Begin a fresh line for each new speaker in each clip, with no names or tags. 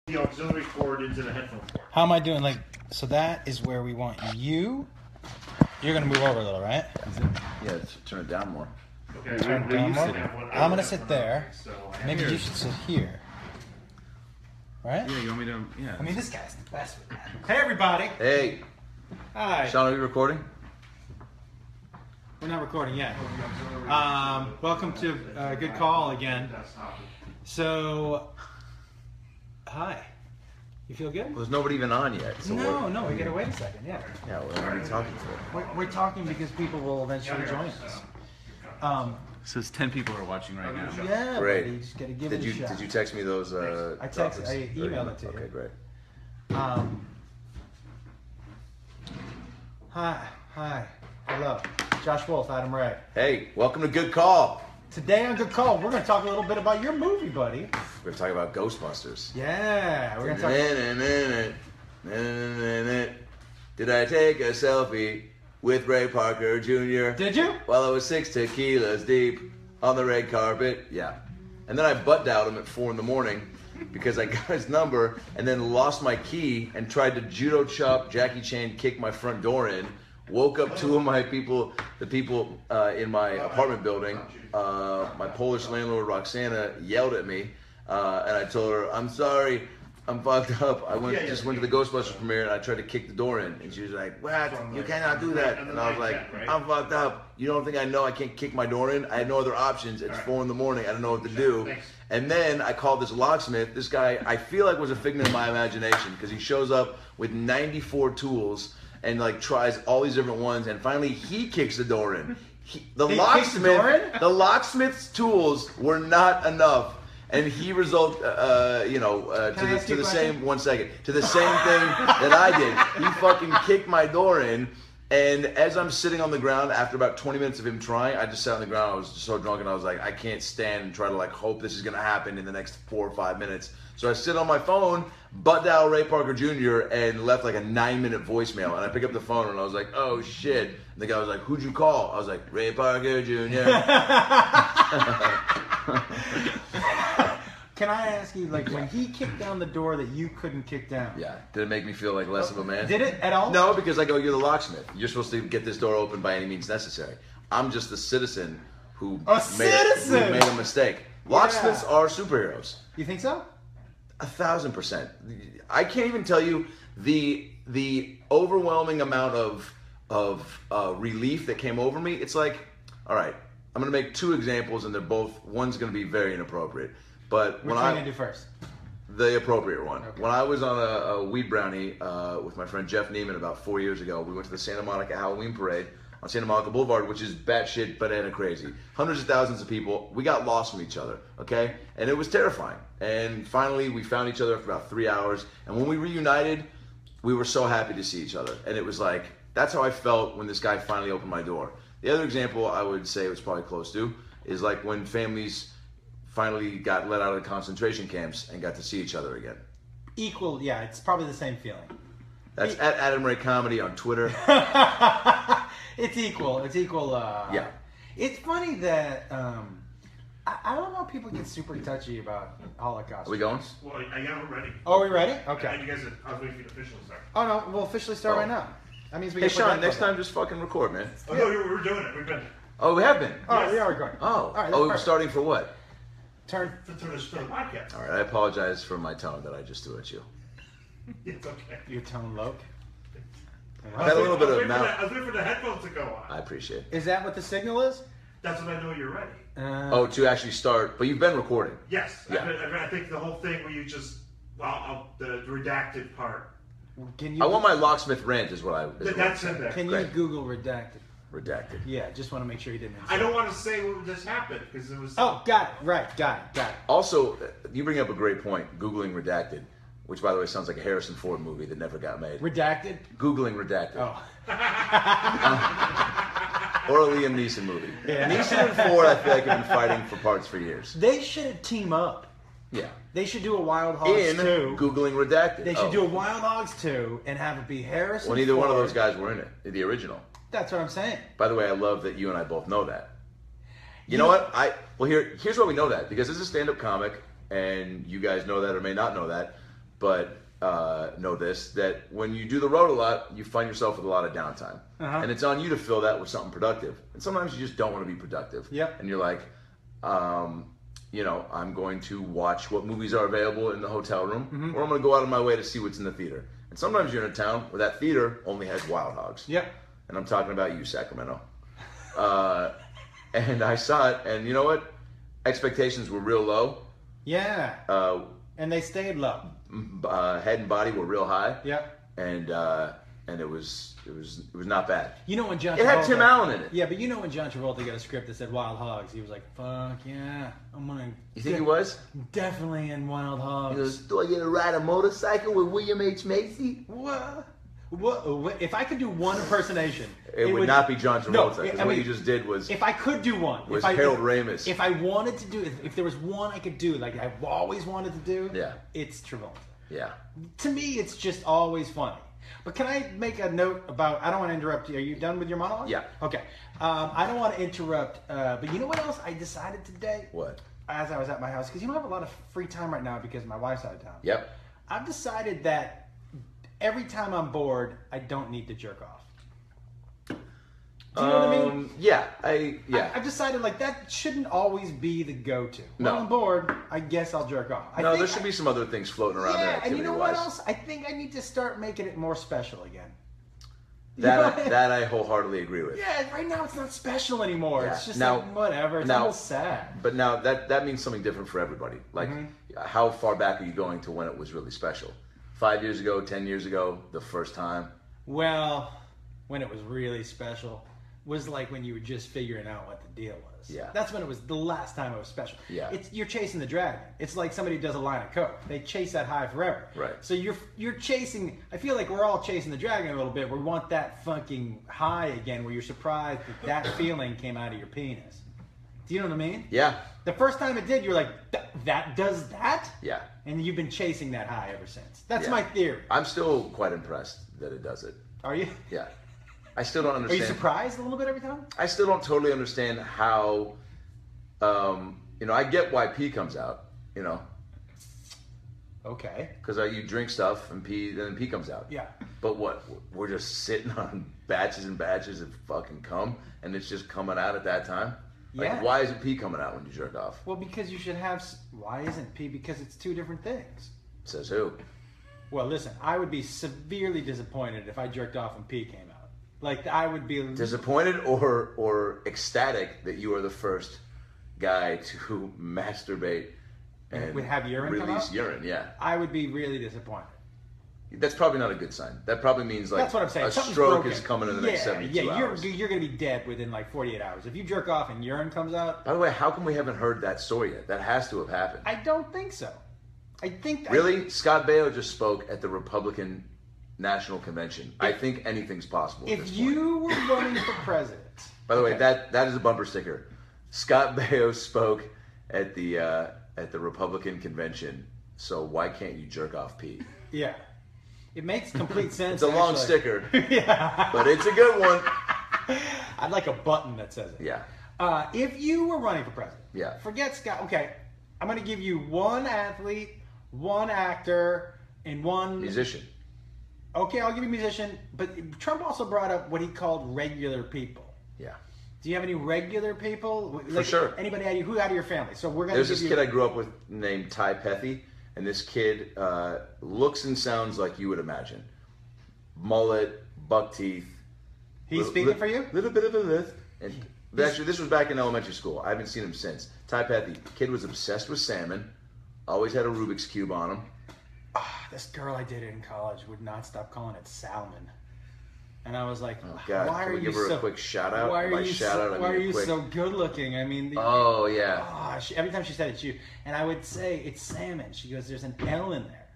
the auxiliary cord into the headphone port.
How am I doing? Like, so that is where we want you. You're gonna move over a little, right?
Yeah, turn it down more.
Okay,
Turn it down more. I'm gonna sit there. Maybe you should sit here. Right?
Yeah, you want me to? Yeah.
I mean, this guy's the best with that. Hey, everybody.
Hey,
Hi.
Sean, are you recording?
We're not recording yet. Welcome to Good Call again. So, hi. You feel good?
Well, there's nobody even on yet. So
No, we gotta wait a second. Yeah.
Yeah, what are you talking for?
We're talking because people will eventually join us.
So it's 10 people are watching right now.
Yeah,
Great.
buddy, you just gotta give it a shot.
Did you text me those?
I emailed it to you.
Okay, great.
Hi, hello. Josh Wolf, Adam Ray.
Hey, welcome to Good Call.
Today on Good Call, we're gonna talk a little bit about your movie, buddy.
We're talking about Ghostbusters.
Yeah, we're gonna talk.
Did I take a selfie with Ray Parker Jr.?
Did you?
While I was 6 tequilas deep on the red carpet. Yeah. And then I butt dialed him at 4 in the morning because I got his number and then lost my key and tried to judo chop Jackie Chan kick my front door in. Woke up two of my people, the people in my apartment building. My Polish landlord Roxana yelled at me, and I told her, "I'm sorry, I'm fucked up. I just went to the Ghostbusters premiere and I tried to kick the door in." And she was like, "What? You cannot do that." And I was like, "I'm fucked up. You don't think I know I can't kick my door in? I had no other options. It's 4 in the morning. I don't know what to do." And then I called this locksmith. This guy, I feel like was a figment of my imagination because he shows up with 94 tools and like tries all these different ones, and finally he kicks the door in. The locksmith's tools were not enough, and he to the same 1 second to the same thing that I did. He fucking kicked my door in, and as I'm sitting on the ground after about 20 minutes of him trying, I just sat on the ground. I was so drunk, and I was like, I can't stand and try to like hope this is gonna happen in the next 4 or 5 minutes. So I sit on my phone, butt dial Ray Parker Jr. and left like a 9-minute voicemail. And I pick up the phone and I was like, "Oh shit!" And the guy was like, "Who'd you call?" I was like, "Ray Parker Jr."
Can I ask you, like, when he kicked down the door that you couldn't kick down?
Yeah. Did it make me feel like less of a man?
Did it at all?
No, because I go, "You're the locksmith. You're supposed to get this door open by any means necessary." I'm just the citizen who made a mistake. Locksmiths are superheroes.
You think so?
1,000%. I can't even tell you the overwhelming amount of relief that came over me. It's like, all right, I'm gonna make 2 examples, and one's gonna be very inappropriate. But
Which one are you gonna do first?
The appropriate one.
Okay.
When I was on a weed brownie with my friend Jeff Neiman about 4 years ago, we went to the Santa Monica Halloween Parade on Santa Monica Boulevard, which is batshit banana crazy. Hundreds of thousands of people. We got lost from each other, okay? And it was terrifying. And finally, we found each other after about 3 hours. And when we reunited, we were so happy to see each other. And it was like, that's how I felt when this guy finally opened my door. The other example I would say it was probably close to is like when families finally got let out of the concentration camps and got to see each other again.
Equal, yeah, it's probably the same feeling.
That's at Adam Ray Comedy on Twitter.
It's equal.
Yeah.
It's funny that I don't know. People get super touchy about Holocaust.
Are we going?
Well, I got it ready.
Oh, are we ready? Okay.
I was waiting for the official start.
Oh no, we'll officially start right now. That means we.
Hey
get
Sean, next time just fucking record, man.
Oh no, we're doing it. We've been.
Oh, we have been.
Oh,
Yes.
we are recording.
Oh.
All right,
We're
perfect.
starting for what?
Turn.
For the podcast.
All right, I apologize for my tone that I just threw at you.
It's okay.
Your tone, Loke.
I had a little bit of
I
mouth.
was waiting for the headphones to go on.
I appreciate it.
Is that what the signal is?
That's when I know you're ready.
Oh, to actually start, but you've been recording.
Yes.
Yeah.
I think the whole thing where you just, the redacted part.
Can you?
I want my locksmith rant is what I.
That's in there.
Can you
Great.
Google redacted?
Redacted.
Yeah, just want to make sure you didn't.
I don't want to say what just happened because it was.
Oh, got it. Right, got it.
Also, you bring up a great point. Googling redacted, which by the way sounds like a Harrison Ford movie that never got made.
Redacted.
Googling redacted.
Oh.
Or a Liam Neeson movie.
Yeah.
Neeson and Ford, I feel like have been fighting for parts for years.
They should team up.
Yeah.
They should do a Wild Hogs
In
2.
Googling redacted.
They should do a Wild Hogs 2 and have it be Harrison.
Well, neither one of
Ford.
those guys were in it. The original.
That's what I'm saying.
By the way, I love that you and I both know that. You know what? Here's why we know that. Because as a stand-up comic, and you guys know that or may not know that, but know this, that when you do the road a lot, you find yourself with a lot of downtime. And it's on you to fill that with something productive. And sometimes you just don't want to be productive.
Yep.
And you're like, you know, I'm going to watch what movies are available in the hotel room, or I'm going to go out of my way to see what's in the theater. And sometimes you're in a town where that theater only has Wild Hogs.
Yep.
And I'm talking about you, Sacramento. And I saw it, and you know what? Expectations were real low.
Yeah. And they stayed low.
Head and body were real high.
Yep.
And it was not bad.
You know when John
It had
Travolta-
Tim Allen in it.
Yeah, but you know when John Travolta got a script that said Wild Hogs, he was like, "Fuck yeah, I'm gonna."
You think he was?
Definitely in Wild Hogs.
He goes, "Do I get to ride a motorcycle with William H. Macy?"
What? If I could do one impersonation,
It would not be John
No,
Travolta. Because
I
what
mean,
you just did was
if I could do one,
Harold Ramis.
If I wanted to do, if there was one I could do, like I've always wanted to do,
Yeah.
it's Travolta.
Yeah.
To me, it's just always funny. But can I make a note about? I don't want to interrupt you. Are you done with your monologue?
Yeah.
Okay. I don't want to interrupt. But you know what else I decided today?
What?
As I was at my house, because you don't have a lot of free time right now because my wife's out of town.
Yep.
I've decided that every time I'm bored, I don't need to jerk off. Do you know what I mean?
Yeah.
I've decided like that shouldn't always be the go-to.
No.
When I'm bored, I guess I'll jerk off.
No, there should be some other things floating around there
Yeah, and you know what
activity-wise.
else? I think I need to start making it more special again.
That I wholeheartedly agree with.
Yeah, right now it's not special anymore.
Yeah.
It's just
Now-
like whatever. It's
now-
almost sad.
But now that means something different for everybody. Like, how far back are you going to when it was really special? 5 years ago, 10 years ago, the first time?
Well, when it was really special was like when you were just figuring out what the deal was.
Yeah.
That's when it was the last time it was special.
Yeah.
You're chasing the dragon. It's like somebody does a line of coke. They chase that high forever.
Right.
So you're chasing. I feel like we're all chasing the dragon a little bit. We want that fucking high again, where you're surprised that feeling came out of your penis. Do you know what I mean?
Yeah.
The first time it did, you're like, that does that?
Yeah.
And you've been chasing that high ever since. That's
Yeah.
my theory.
I'm still quite impressed that it does it.
Are you?
Yeah. I still don't
Are
understand.
you surprised a little bit every time?
I still don't totally understand how, I get why pee comes out,
Okay.
because you drink stuff and pee, then pee comes out.
Yeah.
But what? We're just sitting on batches and batches of fucking cum, and it's just coming out at that time? Like,
Yeah.
why isn't pee coming out when you jerk off?
Well, because you should have. Why isn't pee? Because it's two different things.
Says who?
Well, listen, I would be severely disappointed if I jerked off and pee came out. Like, I would be.
Disappointed or ecstatic that you are the first guy to masturbate and
Would have urine come
release
out?
urine? Yeah.
I would be really disappointed.
That's probably not a good sign. That probably means like
That's what I'm saying.
a
Something's
stroke
broken.
is coming in the next 72 hours.
You're going to be dead within like 48 hours. If you jerk off and urine comes out,
By the way, how come we haven't heard that story yet? That has to have happened.
I don't think so. I think.
Really? Scott Baio just spoke at the Republican National Convention. I think anything's possible at this
If
point.
you were running for president.
By the way,
Okay.
that is a bumper sticker. Scott Baio spoke at the Republican convention. So why can't you jerk off pee?
Yeah. It makes complete sense.
It's a long
actually.
sticker,
Yeah.
but it's a good one.
I'd like a button that says it.
Yeah.
If you were running for president,
Yeah.
forget Scott. Okay, I'm going to give you one athlete, one actor, and one
Musician.
Okay, I'll give you musician. But Trump also brought up what he called regular people.
Yeah.
Do you have any regular people?
For sure.
Anybody out of your family? So we're going to
There's
give
this
you.
kid I grew up with named Ty Pethy, and this kid looks and sounds like you would imagine. Mullet, buck teeth.
He's speaking for you?
Little bit of a lisp. And actually, this was back in elementary school. I haven't seen him since. Ty Pethy. Kid was obsessed with salmon. Always had a Rubik's Cube on him.
This girl I dated in college would not stop calling it salmon. And I was like,
Oh, God.
why
Can
are
we
you
give her
so,
a quick shout out?
Why are
By
you
shout out, I
why
mean
are
a
you
quick...
so good looking? I mean,
Oh, yeah.
every time she said it's you. And I would say, it's salmon. She goes, there's an L in there.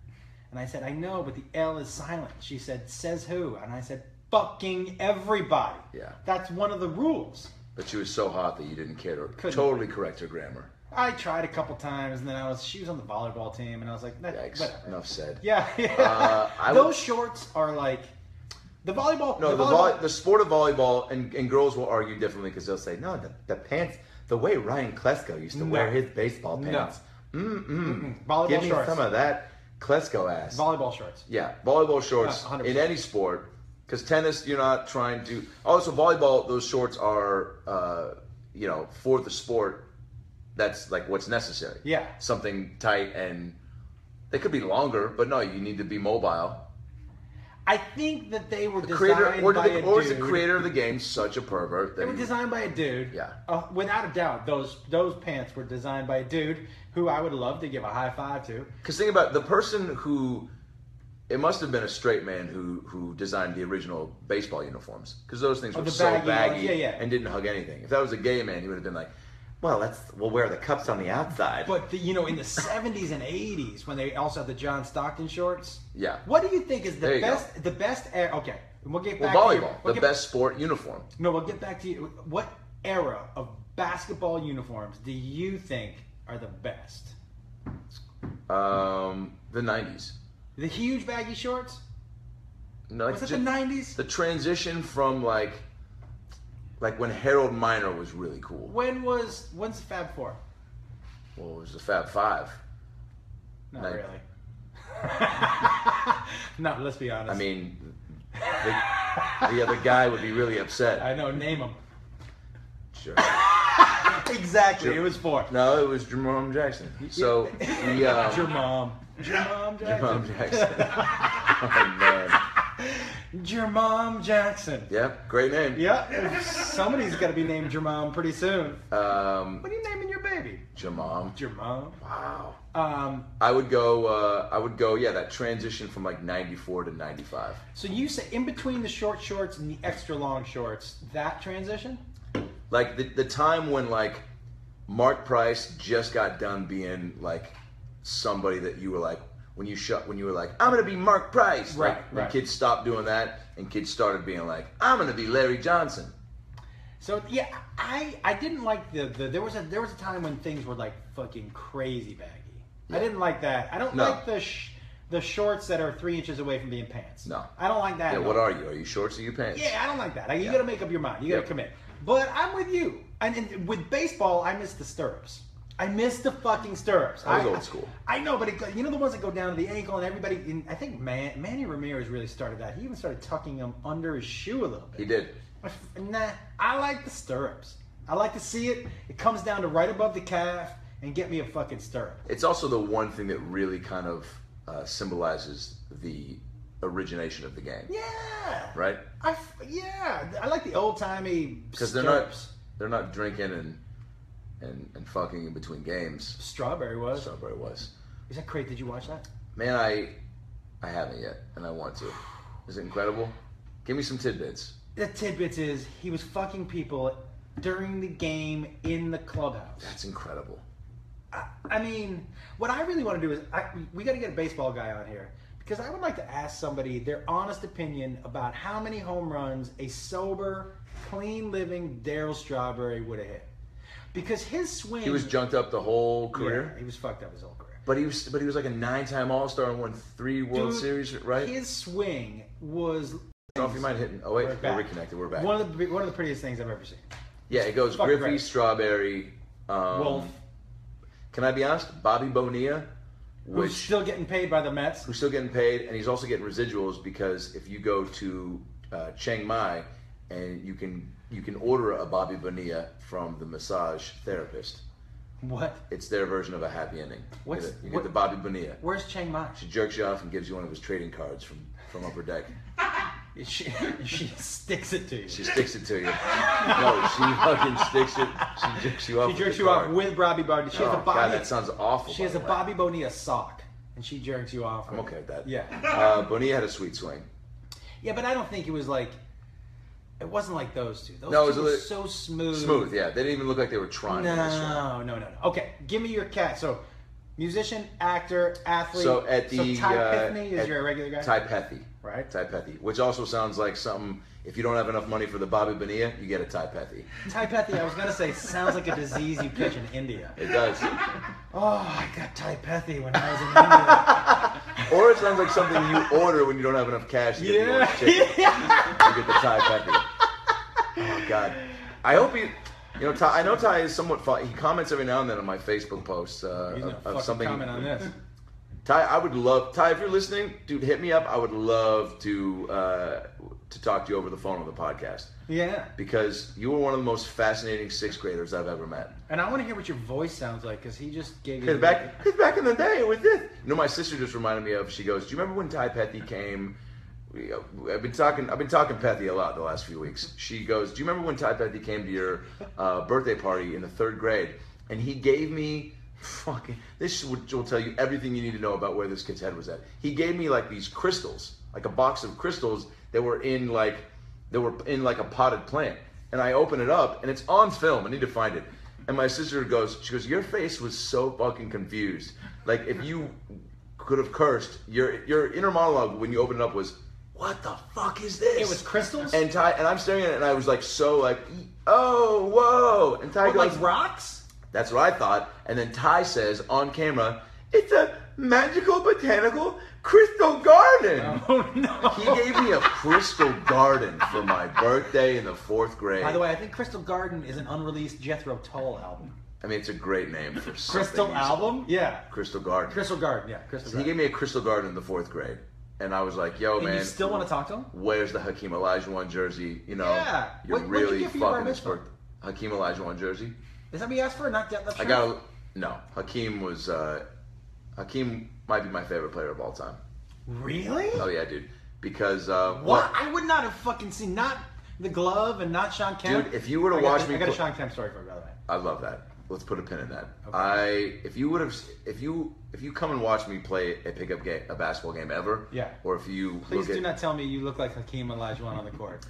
And I said, I know, but the L is silent. She said, says who? And I said, fucking everybody.
Yeah.
That's one of the rules.
But she was so hot that you didn't care to
Couldn't.
totally correct her grammar.
I tried a couple times, and then she was on the volleyball team, and I was like,
Yikes.
whatever.
Enough said.
Yeah,
I
those
would-
shorts are like the volleyball.
No,
volleyball-
the sport of volleyball, and girls will argue differently because they'll say, no, the pants, the way Ryan Klesko used to wear his baseball
No.
pants.
Volleyball
Give me
shorts.
some of that Klesko ass.
Volleyball shorts.
Yeah, volleyball shorts
100%.
in any sport. Because tennis, you're not trying to. Also, volleyball, those shorts are, for the sport. That's like what's necessary.
Yeah.
Something tight, and they could be longer, but no, you need to be mobile.
I think that they were designed
Creator,
by a dude.
or is the creator of the game such a pervert?
They
That
were designed by a dude.
Yeah.
Without a doubt, those pants were designed by a dude who I would love to give a high five to.
Because think about the person who. It must have been a straight man who designed the original baseball uniforms. Because those things were
the
so
baggy
baggy
ones, yeah.
and didn't hug anything. If that was a gay man, he would have been like, well, we'll wear the cups on the outside.
But in the 70s and 80s, when they also had the John Stockton shorts.
Yeah.
What do you think is
There
the
you
best? The best era. Okay, we'll get
Well,
back to
volleyball, the best sport uniform.
No, we'll get back to you. What era of basketball uniforms do you think are the best?
The 90s.
The huge baggy shorts?
No,
Was it the 90s?
The transition from like when Harold Miner was really cool.
When's the Fab Four?
Well, it was the Fab Five.
Not
Nin-
really. No, let's be honest.
I mean, the other guy would be really upset.
I know. Name them.
Sure.
Exactly. It was four.
No, it was Jerome Jackson. So he,
Your mom.
Jerome Jackson. Oh man.
Jermom Jackson.
Yep, great name.
Yeah, somebody's got to be named Jermom pretty soon. What are you naming your baby?
Jermom.
Jermom.
Wow. I would go. Yeah, that transition from like 94 to 95.
So you say in between the short shorts and the extra long shorts, that transition?
Like the time when like Mark Price just got done being like somebody that you were like when you were like, I'm gonna be Mark Price.
Right,
Like, when
right.
kids stopped doing that and kids started being like, I'm gonna be Larry Johnson.
So yeah, I didn't like the there was a time when things were like fucking crazy baggy.
Yeah.
I didn't like that. I don't
No.
like the shorts that are 3 inches away from being pants.
No.
I don't like that.
Yeah,
at
what
all.
are you? Are you shorts or you pants?
Yeah, I don't like that. You
Yeah.
got to make up your mind. You got to
Yep.
commit. But I'm with you. And with baseball, I miss the stirrups. I miss the fucking stirrups.
That was old school.
I know, but the ones that go down to the ankle and everybody. I think Manny Ramirez really started that. He even started tucking them under his shoe a little bit.
He did.
Nah, I like the stirrups. I like to see it. It comes down to right above the calf and get me a fucking stirrup.
It's also the one thing that really kind of symbolizes the origination of the game,
Yeah.
right?
I like the old timey
Because
stirrups.
they're not drinking and fucking in between games.
Strawberry was.
Strawberry was.
Is that great? Did you watch that?
Man, I haven't yet, and I want to. Is it incredible? Give me some tidbits.
The tidbits is he was fucking people during the game in the clubhouse.
That's incredible.
I mean, what I really want to do is we got to get a baseball guy on here because I would like to ask somebody their honest opinion about how many home runs a sober, clean living Darryl Strawberry would have hit. Because his swing,
He was junked up the whole career,
Yeah, he was fucked up his whole career.
but he was like a 9-time All-Star and won 3 World
Dude,
Series, right?
His swing was
I don't know if you might hit. Oh wait,
We're
we're
back.
reconnected. We're back.
one of the prettiest things I've ever seen.
Yeah, it goes
Fuck
Griffey,
great.
Strawberry,
Wolf,
Can I be honest? Bobby Bonilla,
who's still getting paid by the Mets.
who's still getting paid, and he's also getting residuals because if you go to Chiang Mai and you can order a Bobby Bonilla from the massage therapist.
What?
It's their version of a happy ending.
What's-
You get
what-
the Bobby Bonilla.
Where's Chiang Mai?
She jerks you off and gives you one of his trading cards from Upper Deck.
She sticks it to you.
She sticks it to you. No, she fucking sticks it. She jerks you off.
She
with
jerks
the
you off
card.
with Bobby Bonilla. She has
Oh
a Bobby.
God, that sounds awful.
She
by
has a
the way.
Bobby Bonilla sock, and she jerks you off.
I'm
with
okay
it.
with that.
Yeah,
Bonilla had a sweet swing.
yeah, but I don't think it was like. It wasn't like those two. Those
No, it
two
was
were
a
so smooth.
Smooth, yeah. They didn't even look like they were trying. when they swung.
No. Okay, give me your cat. So, musician, actor, athlete.
So at the
Ty Piffany is
at
your regular guy,
Ty Pethy,
right?
Ty Pethy, which also sounds like something. If you don't have enough money for the Bobby Bonilla, you get a Ty Pethy.
Ty Pethy. I was gonna say sounds like a disease you catch in India.
It does.
Oh, I got Ty Pethy when I was in India.
Or it sounds like something you order when you don't have enough cash to get the orange chicken. You get the Ty Pethy. Oh God. I hope he. You know, Ty, I know Ty is somewhat. He comments every now and then on my Facebook posts
He's gonna
of
fucking
something.
comment on this.
Ty, I would love Ty if you're listening, dude. Hit me up. I would love to talk to you over the phone on the podcast
Yeah.
because you were one of the most fascinating sixth graders I've ever met.
And I want to hear what your voice sounds like because he just gave you.
Because back in the day, it was this. You know, my sister just reminded me of. She goes, "Do you remember when Ty Pethy came?" I've been talking Pethy a lot the last few weeks. She goes, "Do you remember when Ty Pethy came to your birthday party in the 3rd grade?" And he gave me fucking. This will tell you everything you need to know about where this kid's head was at. He gave me like these crystals, like a box of crystals that were in like a potted plant. And I open it up, and it's on film. I need to find it. And my sister goes, "Your face was so fucking confused. Like if you could have cursed, your inner monologue when you opened it up was." What the fuck is this?
It was crystals?
And I'm staring at it and I was like so like, oh, whoa. And Ty goes,
like rocks?
That's what I thought. And then Ty says on camera, it's a magical botanical crystal garden.
Oh no.
He gave me a crystal garden for my birthday in the 4th grade.
By the way, I think Crystal Garden is an unreleased Jethro Tull album.
I mean, it's a great name for something.
Crystal album? Yeah.
Crystal Garden.
Crystal Garden, yeah. Crystal
So he
Garden.
gave me a crystal garden in the 4th grade. And I was like, yo,
And
man.
you still want to talk to him?
Where's the Hakeem Olajuwon jersey? You know,
Yeah.
you're
What'd
really
you get for your bar
fucking
mitzvah?
sport. Hakeem Olajuwon jersey.
Is that what you asked for? Not that.
I got no. Hakeem was Hakeem might be my favorite player of all time.
Really?
Oh yeah, dude. Because
What? I would not have fucking seen not the glove and not Sean Kemp.
Dude, if you were to
I got
watch
the-
me
I got a
play-
Sean Kemp story for you, by the way.
I love that. Let's put a pin in that.
Okay.
If you come and watch me play a pickup game, a basketball game ever,
Yeah.
or if you
Please
look
do
at,
not tell me you look like Hakeem Olajuwon on the court.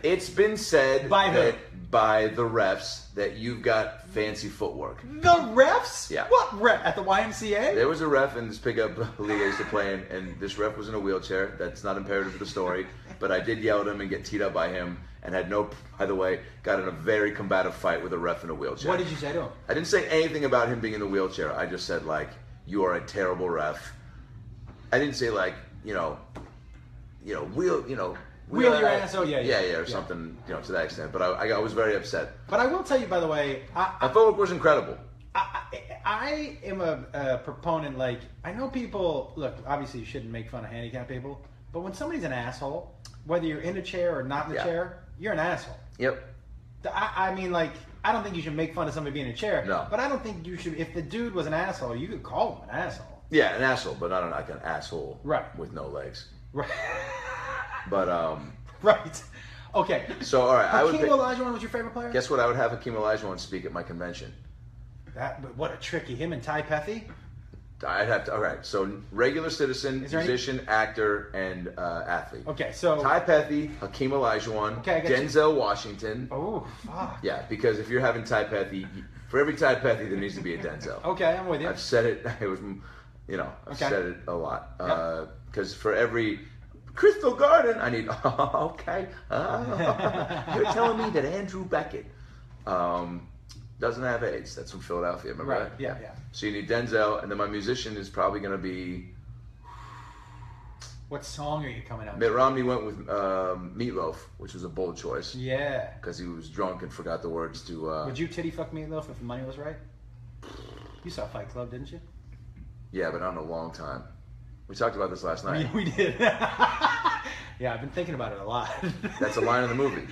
it's been said
By who?
by the refs that you've got fancy footwork.
The refs?
Yeah.
What ref? At the YMCA?
There was a ref in this pickup league I used to play in, and this ref was in a wheelchair. That's not imperative to the story, but I did yell at him and get teed up by him, and by the way, got in a very combative fight with a ref in a wheelchair.
What did you say to him?
I didn't say anything about him being in the wheelchair. I just said, like, you are a terrible ref. I didn't say, like, wheel
your ass, oh, yeah.
or something, to that extent. But I was very upset.
But I will tell you, by the way,
My footwork was incredible.
I am a proponent, like, I know people, look, obviously you shouldn't make fun of handicapped people, but when somebody's an asshole, whether you're in a chair or not in the chair, you're an asshole.
Yep.
I mean, like, I don't think you should make fun of somebody being in a chair.
No.
But I don't think you should, if the dude was an asshole, you could call him an asshole.
Yeah, an asshole, but not like an asshole
Right.
with no legs.
Right.
But,
Right. Okay.
so, all right.
Hakeem Olajuwon was your favorite player?
Guess what? I would have Hakeem Olajuwon speak at my convention.
But what a tricky, him and Ty Pethy?
I'd have to. All right. So regular citizen,
Is there any-
musician, actor, and athlete.
Okay, so...
Ty Pethy, Hakeem Olajuwon,
Okay, I got you.
Denzel Washington.
Oh, fuck.
Yeah, because if you're having Ty Pethy, for every Ty Pethy, there needs to be a Denzel.
Okay, I'm with you.
I've said it. It was, I've
Okay.
said it a lot.
Yep.
Because for every Crystal Garden, I need. Okay. You're telling me that Andrew Beckett doesn't have AIDS? That's from Philadelphia. Remember
Right,
that?
yeah.
So you need Denzel, and then my musician is probably going to be.
What song are you coming out
Mitt
with?
Romney went with Meatloaf, which was a bold choice
Yeah.
because he was drunk and forgot the words to.
Would you titty fuck Meatloaf if the money was right? You saw Fight Club, didn't you?
Yeah, but not in a long time. We talked about this last night.
We did. Yeah, I've been thinking about it a lot.
That's a line in the movie.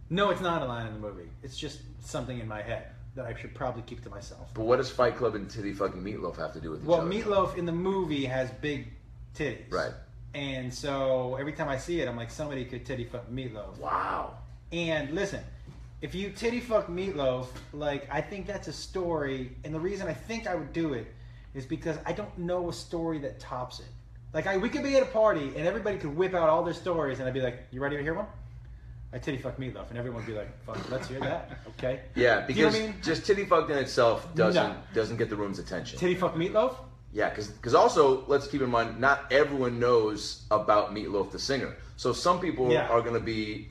No, it's not a line in the movie. It's just something in my head that I should probably keep to myself.
But what does Fight Club and titty fucking Meatloaf have to do with each
Well,
other?
Meatloaf in the movie has big titties.
Right.
And so every time I see it, I'm like, somebody could titty fuck Meatloaf.
Wow.
And listen, if you titty fuck Meatloaf, like, I think that's a story. And the reason I think I would do it is because I don't know a story that tops it. Like, we could be at a party and everybody could whip out all their stories, and I'd be like, "You ready to hear one?" I titty fuck Meatloaf, and everyone would be like, "Fuck, let's hear that." Okay.
Yeah,
Do you know
because
what I mean?
just titty fucked in itself doesn't get the room's attention.
Titty fuck Meatloaf.
Yeah, because also let's keep in mind not everyone knows about Meatloaf the singer. So some people
Yeah.
are going to be,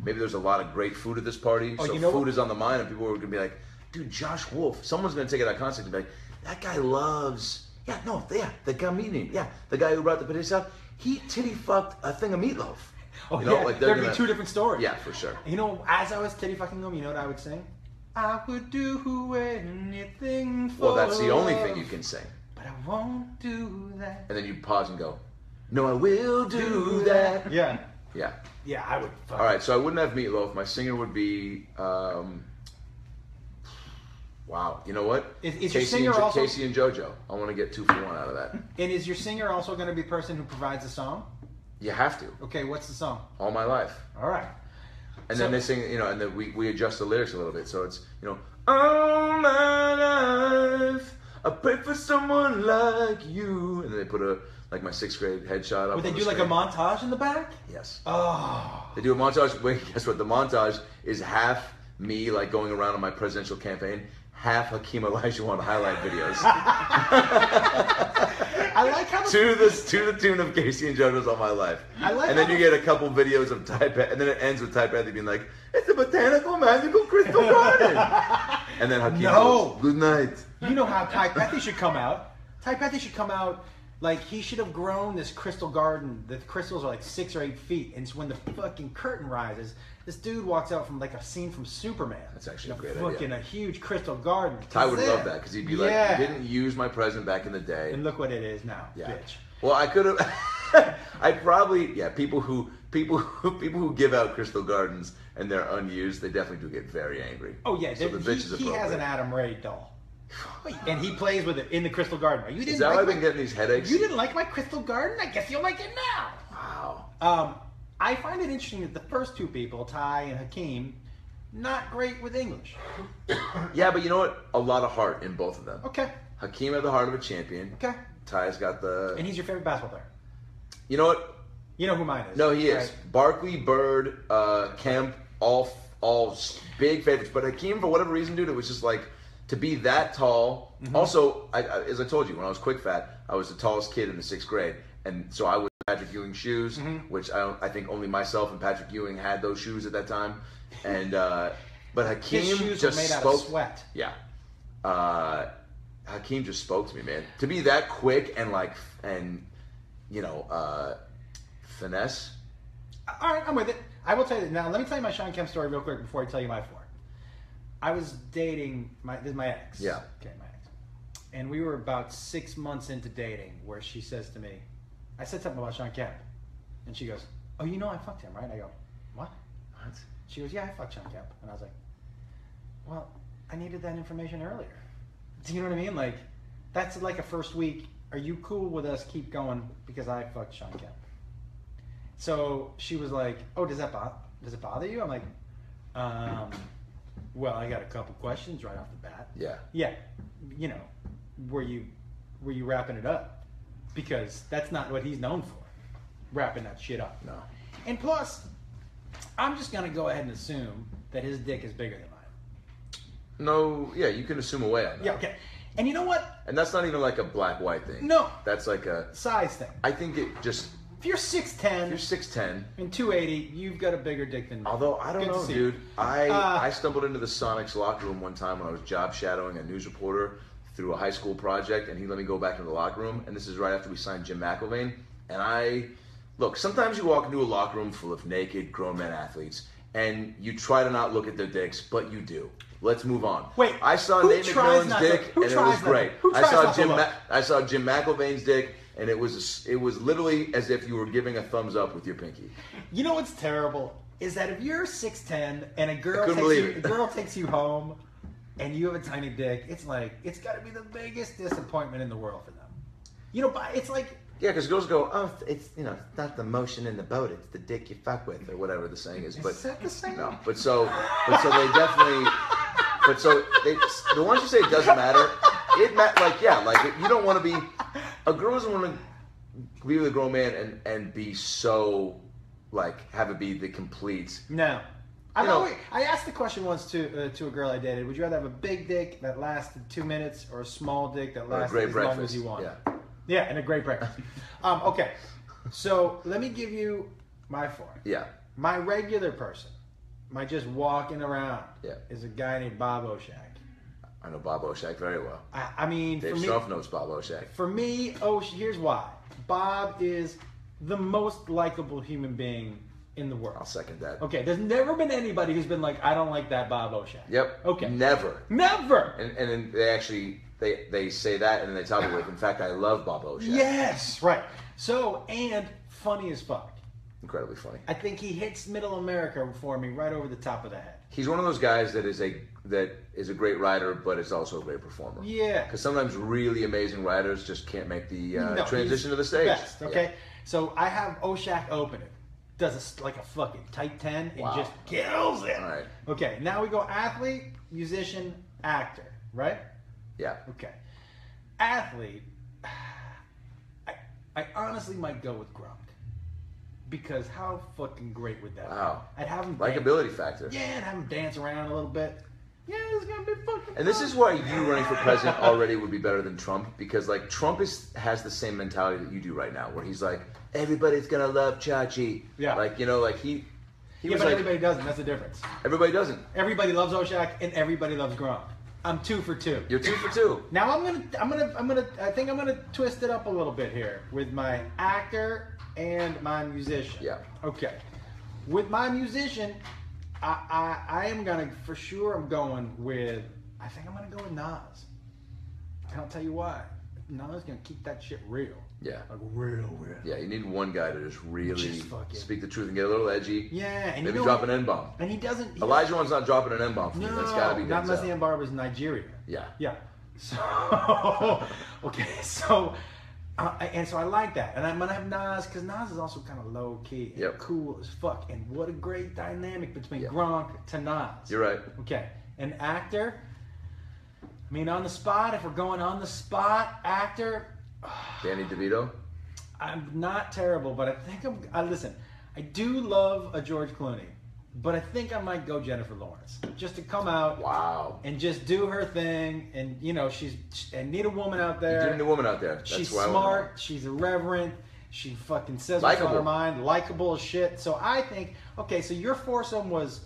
maybe there's a lot of great food at this party,
Oh,
so
you know
food
what?
is on the mind, and people are going to be like, "Dude, Josh Wolf." Someone's going to take it out of context and be like, "That guy loves." The comedian. Yeah, the guy who brought the potatoes out. He titty fucked a thing of meatloaf.
Oh
You know,
yeah,
like they're
there'd be two different stories.
Yeah, for sure.
You know, as I was titty fucking them, you know what I would sing? I would do anything for
Well, that's the only
love.
thing you can sing.
But but I won't do that.
And then you pause and go, no, I will do that.
Yeah.
Yeah.
Yeah, I would.
All right, so I wouldn't have Meatloaf. My singer would be, wow, you know what?
Is your singer also?
Casey and JoJo. I want to get 2 for 1 out of that.
And is your singer also going to be the person who provides the song?
You have to.
Okay, what's the song?
All My Life.
All right.
And
So-
then they sing, and then we adjust the lyrics a little bit. So it's, all my life, I pray for someone like you. And then they put my 6th grade headshot up.
Would they
on
do
the
like a
screen.
montage in the back?
Yes.
Oh.
They do a montage. Wait, guess what? The montage is half me like going around on my presidential campaign, half Hakeem Olajuwon highlight videos.
I like how
to the tune of Casey and JoJo's All My Life.
I like
and then
how
you get a couple videos of Ty Petty, and then it ends with Ty Petty being like, "It's a botanical, magical crystal garden." And then Hakeem goes, "Good night."
You know how Ty Petty should come out. Ty Petty should come out like he should have grown this crystal garden. The crystals are like 6 or 8 feet, and it's when the fucking curtain rises. This dude walks out from like a scene from Superman.
That's actually a great
fucking
idea.
a huge crystal garden.
Ty would
There.
love that because he'd be like,
Yeah.
"You didn't use my present back in the day."
And look what it is now,
Yeah.
bitch.
Well, I could have. I probably people who give out crystal gardens and they're unused, they definitely do get very angry.
Oh yeah,
So the bitch is
he has an
appropriate.
Adam Ray doll, and he plays with it in the crystal garden. You
Is
didn't
that why
like
I've been
my,
getting these headaches?
You didn't like my crystal garden? I guess you'll like it now.
Wow.
I find it interesting that the first 2 people, Ty and Hakeem, not great with English.
Yeah, but you know what? A lot of heart in both of them.
Okay,
Hakeem had the heart of a champion.
okay.
Ty's got the.
And he's your favorite basketball player.
You know what?
You know who mine is.
No, he is.
right?
Barkley, Bird, Kemp, all big favorites. But Hakeem, for whatever reason, dude, it was just like to be that tall.
Mm-hmm.
Also, as I told you, when I was quick fat, I was the tallest kid in the 6th grade, and so I was Patrick Ewing shoes,
Mm-hmm.
which I think only myself and Patrick Ewing had those shoes at that time. And but Hakeem
His shoes
just
were made
spoke.
out of sweat.
Yeah. Hakeem just spoke to me, man. To be that quick and finesse.
All right, I'm with it. I will tell you now. Let me tell you my Sean Kemp story real quick before I tell you my 4. I was dating this is my ex.
Yeah.
Okay, my ex, and we were about 6 months into dating, where she says to me, I said something about Sean Kemp, and she goes, "Oh, you know I fucked him, right?" I go, "What?"
What?
She goes, "Yeah, I fucked Sean Kemp," and I was like, "Well, I needed that information earlier." Do you know what I mean? Like, that's like a first week. Are you cool with us keep going because I fucked Sean Kemp? So she was like, "Oh, does it bother you?" I'm like, well, I got a couple questions right off the bat.
Yeah.
Yeah, you know, were you wrapping it up? Because that's not what he's known for, wrapping that shit up.
No.
And plus, I'm just gonna go ahead and assume that his dick is bigger than mine.
No. Yeah, you can assume away on that.
Yeah, okay. And you know what?
And that's not even like a black-white thing.
No.
That's like a.
Size thing.
I think it just.
If you're 6'10",
You're 6'10".
and 280, you've got a bigger dick than me.
Although I don't
Good to
know,
see
dude.
you.
I stumbled into the Sonics locker room one time when I was job shadowing a news reporter through a high school project, and he let me go back into the locker room. And this is right after we signed Jim McIlvaine. And look, sometimes you walk into a locker room full of naked grown men athletes, and you try to not look at their dicks, but you do. Let's move on.
Wait,
I saw
who
Nate
tries
McMillan's
not to-
dick,
who
and it
tries
was
not to-
great.
who
I
tries
saw
not to
Jim.
look?
I saw Jim McIlvaine's dick, and it was literally as if you were giving a thumbs up with your pinky.
You know what's terrible is that if you're 6'10" and a girl
couldn't
takes
believe
you,
it.
a girl takes you home, and you have a tiny dick, it's like it's got to be the biggest disappointment in the world for them. You know, but it's like
Yeah, because girls go, oh, it's not the motion in the boat, it's the dick you fuck with, or whatever the saying is. But
is that the same?
no, but so they definitely, the ones who say it doesn't matter, you don't want to be, a girl doesn't want to be with a grown man and be so have it be the complete.
No.
You know-
I asked the question once to a girl I dated. Would you rather have a big dick that lasted 2 minutes or a small dick that
Or a
lasted
great
as long
breakfast.
as you want?
Yeah.
Yeah, and a great breakfast. Okay, so let me give you my 4.
Yeah.
My regular person, my just walking around,
Yeah.
is a guy named Bob Oshak.
I know Bob Oshak very well.
I mean,
Dave Stroff knows Bob Oshak.
for me, here's why. Bob is the most likable human being in the world.
I'll second that.
Okay, there's never been anybody who's been like, I don't like that Bob Oshak.
Yep.
Okay.
Never.
Never.
And then they actually, they say that and then they top it with, in fact, I love Bob Oshak.
Yes, right. So, and funny as fuck.
Incredibly funny.
I think he hits Middle America for me right over the top of the head.
He's one of those guys that is a great writer, but is also a great performer.
Yeah.
Because sometimes really amazing writers just can't make the
No,
transition to the
he's
stage.
Best, okay?
Yeah.
So I have Oshak open it. Does like a fucking tight 10 and
Wow.
just kills it.
All right.
Okay, now we go athlete, musician, actor, right?
Yeah.
Okay. Athlete, I honestly might go with Gronk. Because how fucking great would that
Wow.
be? I'd have him
Likability factor.
Yeah, I'd have him dance around a little bit. Yeah, it's gonna be fucking
And this
fun.
is why you running for president already would be better than Trump, because like Trump has the same mentality that you do right now, where he's like, everybody's gonna love Chachi.
Yeah.
Like, you know, like he
Yeah,
was
but
like,
everybody doesn't. That's the difference.
everybody doesn't.
Everybody loves Oshak and everybody loves Gronk. I'm 2 for 2.
You're 2 for 2.
Now I think I'm gonna twist it up a little bit here with my actor and my musician.
Yeah.
Okay. With my musician, I am gonna for sure. I'm going with. I think I'm gonna go with Nas. And I'll tell you why. Nas gonna keep that shit real.
Yeah.
Like real.
Yeah, you need one guy to just really
Just fucking-
speak the truth and get a little edgy.
Yeah, and
Maybe
you know,
drop an N-bomb.
And he doesn't.
Elijah one's not dropping an N-bomb for
No,
me. That's gotta be
not unless
Denzel.
the Barber's Nigeria.
Yeah.
Yeah. So okay, so and so I like that, and I'm gonna have Nas because Nas is also kind of low key and
Yep.
cool as fuck, and what a great dynamic between
Yep.
Gronk to Nas.
You're right.
Okay, an actor. I mean, on the spot. If we're going on the spot, actor.
Danny DeVito.
I'm not terrible, but I think listen. I do love a George Clooney, but I think I might go Jennifer Lawrence just to come out.
Wow.
And just do her thing, and you know I need a woman out
You
there.
need a woman out there. That's
She's
why I
smart. She's irreverent. She fucking says what's on her
Likeable.
mind. Likable as shit. So I think okay. So your foursome was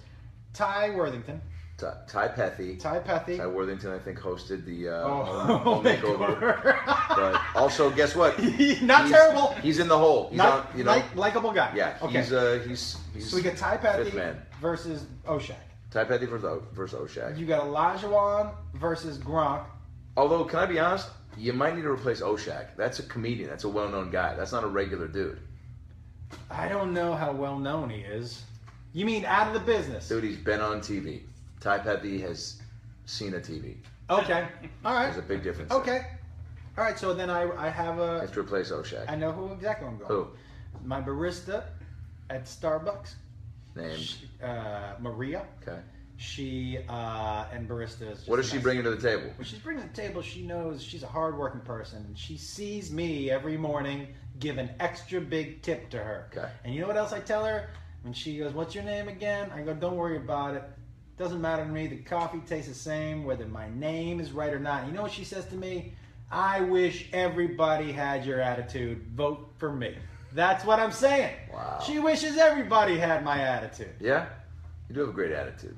Ty Worthington,
Ty Pethy.
Ty Pethy.
Ty Worthington, I think, hosted the
Oh,
home makeover. But also, guess what?
Not terrible.
He's in the hole. He's
Not
on. You know.
likable guy.
Yeah.
Okay.
He's.
So we got Ty Pethy
fifth man.
versus Oshak.
Ty Pethy versus Oshak.
You got Olajuwon versus Gronk.
Although, can I be honest? You might need to replace Oshak. That's a comedian. That's a well-known guy. That's not a regular dude.
I don't know how well known he is. You mean out of the business?
Dude, he's been on TV. Ty Pethy has seen a TV.
Okay. All right.
There's a big difference.
Okay. All right. So then I have
There.
a.
Has to replace Oshak.
I know who exactly I'm going.
Who?
My barista at Starbucks,
Named.
Maria.
Okay.
She and barista is. Just
What does she
nice.
bring to the table?
When she's bringing to the table, she knows she's a hardworking person, and she sees me every morning give an extra big tip to her.
Okay.
And you know what else I tell her? When she goes, "What's your name again?" I go, "Don't worry about it. Doesn't matter to me. The coffee tastes the same, whether my name is right or not." You know what she says to me? "I wish everybody had your attitude. Vote for me." That's what I'm saying.
Wow.
She wishes everybody had my attitude.
Yeah? You do have a great attitude.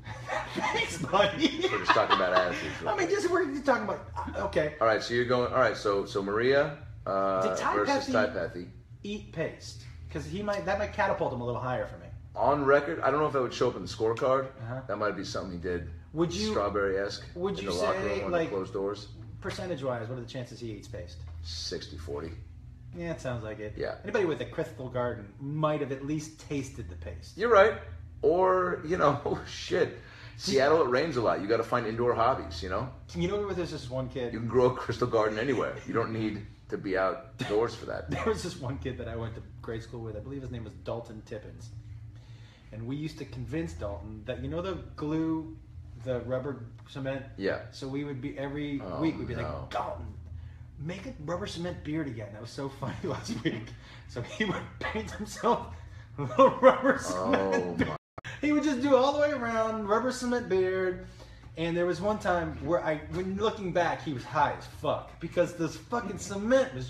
Thanks, buddy.
We're just talking about attitudes. real
I mean,
quick.
just we're talking about. Okay.
All right, so you're going. All right, so Maria
Did Ty
versus
Pethy-
Ty Pethy.
Eat paste because that might catapult him a little higher for me.
On record, I don't know if that would show up in the scorecard.
Uh-huh.
That might be something he did.
Would you-
Strawberry-esque.
would
in
you
the locker
say,
room on
like-
the closed doors?
Percentage wise, what are the chances he eats paste?
60-40.
Yeah, it sounds like it.
Yeah.
Anybody with a Crystal Garden might have at least tasted the paste.
You're right. Or shit. Seattle, it rains a lot. You got to find indoor hobbies. You know,
You know, there's this one kid.
you can grow a crystal garden anywhere. You don't need to be outdoors for that.
There was this one kid that I went to grade school with. I believe his name was Dalton Tippins. And we used to convince Dalton that, the glue, the rubber cement?
Yeah.
So we would be, every
Oh,
week, we'd be
no.
like, Dalton, make a rubber cement beard again. That was so funny last week. So he would paint himself a little rubber cement
Oh my.
He would just do it all the way around, rubber cement beard. And there was one time where when looking back, he was high as fuck because this fucking cement was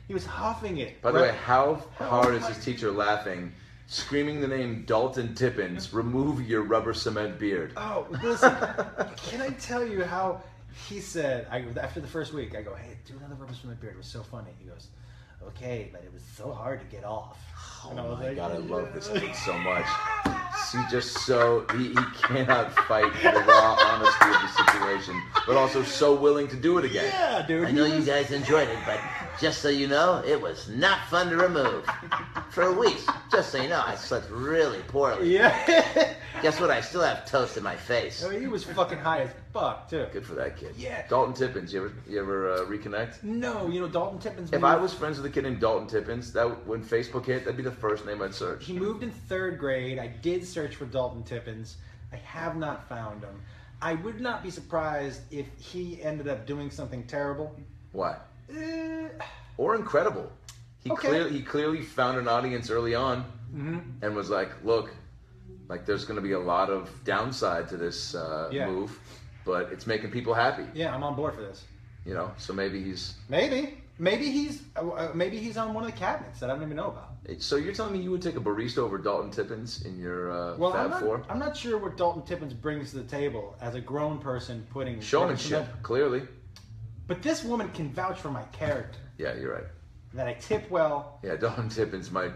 he was huffing it.
By the
right?
way, how hard is his teacher laughing, screaming the name Dalton Tippins? Remove your rubber cement beard.
Oh, listen, can I tell you how he said, after the first week, I go, hey, do another rubber cement beard. It was so funny. He goes, okay, but it was so hard to get off.
Oh
And I was
my
like,
god, I love this kid so much. he's just so he cannot fight the raw honesty of the situation, but also so willing to do it again.
Yeah, dude.
I know you guys enjoyed it, but just so you know, it was not fun to remove. For weeks, just so you know, I slept really poorly.
Yeah.
Guess what? I still have toast in my face.
I mean, he was fucking high as fuck too.
Good for that kid.
Yeah.
Dalton Tippins, you ever reconnect?
No, you know Dalton Tippins.
If I was friends with a kid named Dalton Tippins, when Facebook hit, that'd be the first name I'd search.
He moved in 3rd grade. I did search for Dalton Tippins. I have not found him. I would not be surprised if he ended up doing something terrible.
Why?
Uh,
Or incredible.
Okay.
He clearly found an audience early on and was like, look, like there's going to be a lot of downside to this
Yeah.
move, but it's making people happy.
yeah, I'm on board for this.
You know, so maybe he's.
Maybe he's on one of the cabinets that I don't even know about.
So you're telling me you would take a barista over Dalton Tippins in your
Well,
Fab Four?
I'm not sure what Dalton Tippins brings to the table as a grown person putting
Showmanship, clearly.
But this woman can vouch for my character.
Yeah, you're right.
That I tip well.
Yeah, Dalton Tippins might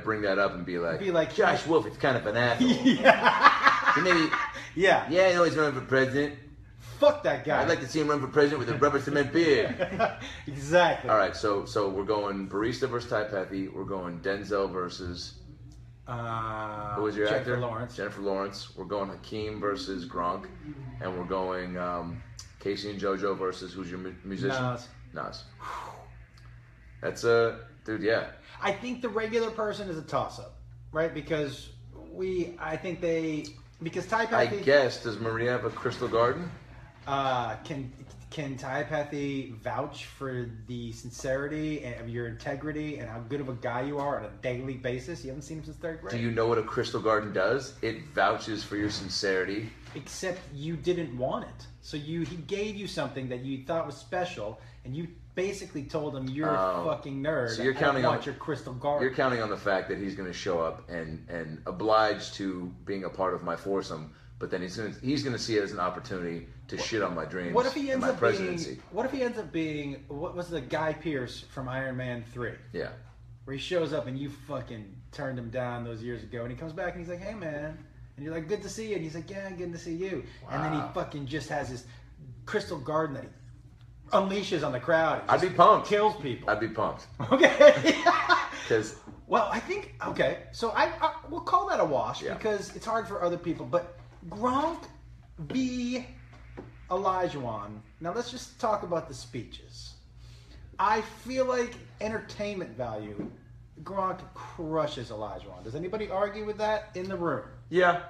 bring that up and be like,
Josh Wolf is kind of an asshole.
Yeah.
He maybe,
Yeah.
yeah, I know he's running for president.
Fuck that guy.
I'd like to see him run for president with a rubber cement beard.
Exactly.
all right, so we're going barista versus Ty Pethy. We're going Denzel versus who was your
Jennifer
actor?
Lawrence.
Jennifer Lawrence. We're going Hakeem versus Gronk, and we're going Casey and JoJo versus who's your musician?
Nas.
That's dude. Yeah.
I think the regular person is a toss-up, right? Because Ty
I
Pethy
guess, does Maria have a crystal garden?
can Ty Pethy vouch for the sincerity and of your integrity and how good of a guy you are on a daily basis? You haven't seen him since 3rd grade.
Do you know what a crystal garden does? It vouches for your sincerity.
Except you didn't want it. So he gave you something that you thought was special, and you basically told him you're a fucking nerd.
So you're counting
I
on
want your crystal garden.
You're counting on the fact that he's going to show up and oblige to being a part of my foursome, but then he's going to see it as an opportunity to shit on my dreams.
What if he ends
and my
up
presidency.
being? What if he ends up being? What was the Guy Pearce from Iron Man 3?
Yeah.
Where he shows up and you fucking turned him down those years ago, and he comes back and he's like, "Hey man," and you're like, "Good to see you," and he's like, "Yeah, good to see you," and then he fucking just has this crystal garden that he unleashes on the crowd.
I'd be pumped.
Kills people.
I'd be pumped.
Okay.
Because
Well, I think okay. So I we'll call that a wash
Yeah.
because it's hard for other people. But Gronk v. Olajuwon. Now let's just talk about the speeches. I feel like entertainment value, Gronk crushes Olajuwon. Does anybody argue with that in the room?
yeah.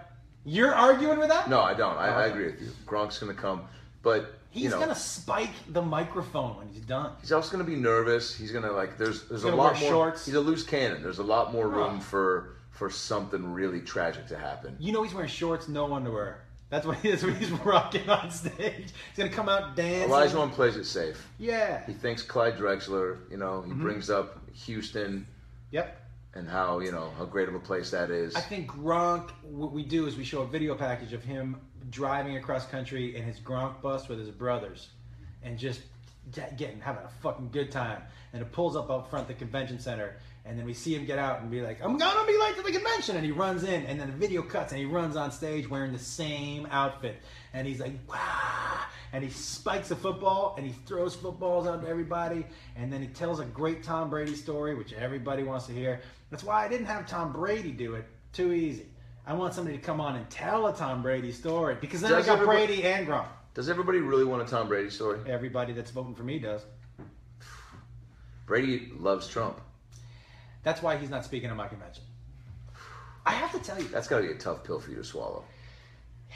You're arguing with that?
No, I don't. I
Okay.
agree with you. Gronk's going to come, but
He's gonna spike the microphone when he's done.
he's also going to be nervous. He's going to there's a
gonna
lot
wear
more.
shorts.
He's a loose cannon. There's a lot more room
Huh.
for something really tragic to happen.
You know he's wearing shorts, no underwear. That's what he's rocking on stage. He's gonna come out dancing.
Olajuwon plays it safe.
Yeah.
He thinks Clyde Drexler. He
Mm-hmm.
brings up Houston
Yep.
and how how great of a place that is.
I think Gronk, what we do is we show a video package of him driving across country in his Gronk bus with his brothers and just having a fucking good time. And it pulls up out front of the convention center. And then we see him get out and be like, "I'm gonna be late to the convention." And he runs in, and then the video cuts, and he runs on stage wearing the same outfit. And he's like, "Wow!" And he spikes a football, and he throws footballs out to everybody. And then he tells a great Tom Brady story, which everybody wants to hear. That's why I didn't have Tom Brady do it. Too easy. I want somebody to come on and tell a Tom Brady story, because then I
Does
got
everybody-
Brady and Gronk.
Does everybody really want a Tom Brady story?
Everybody that's voting for me does.
Brady loves Trump.
That's why he's not speaking at my convention. I have to tell you,
That's got to be a tough pill for you to swallow.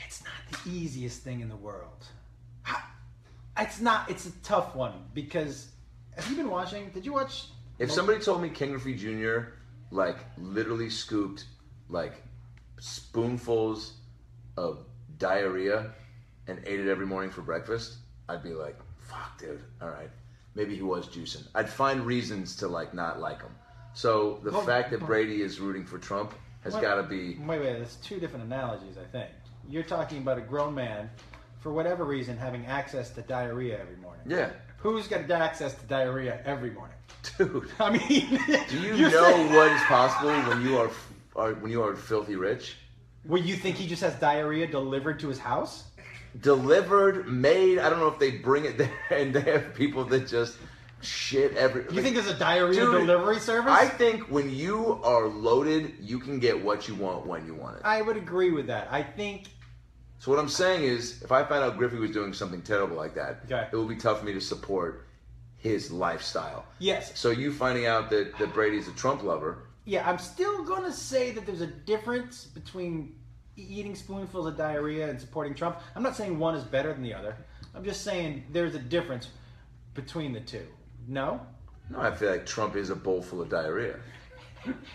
it's not the easiest thing in the world. It's not. It's a tough one because have you been watching? Did you watch?
If somebody told me King Griffey Jr. Literally scooped spoonfuls of diarrhea and ate it every morning for breakfast, I'd be like, "Fuck, dude. All right, maybe he was juicing." I'd find reasons to not like him. So the fact that Brady is rooting for Trump has got to be.
Wait. There's two different analogies. I think you're talking about a grown man, for whatever reason, having access to diarrhea every morning.
Yeah,
Who's got access to diarrhea every morning?
dude.
I mean,
Do you
you're
know
saying-
what is possible when you are filthy rich?
Well, you think he just has diarrhea delivered to his house?
Delivered, made. I don't know if they bring it there, and they have people that just shit every.
You think there's a diarrhea
Dude,
delivery service?
I think when you are loaded, you can get what you want when you want it.
I would agree with that. I think
So what I'm saying is, if I found out Griffey was doing something terrible like that,
Okay.
it would be tough for me to support his lifestyle.
yes.
So you finding out that Brady's a Trump lover,
Yeah, I'm still going to say that there's a difference between eating spoonfuls of diarrhea and supporting Trump. I'm not saying one is better than the other. I'm just saying there's a difference between the two. No?
no, I feel like Trump is a bowl full of diarrhea.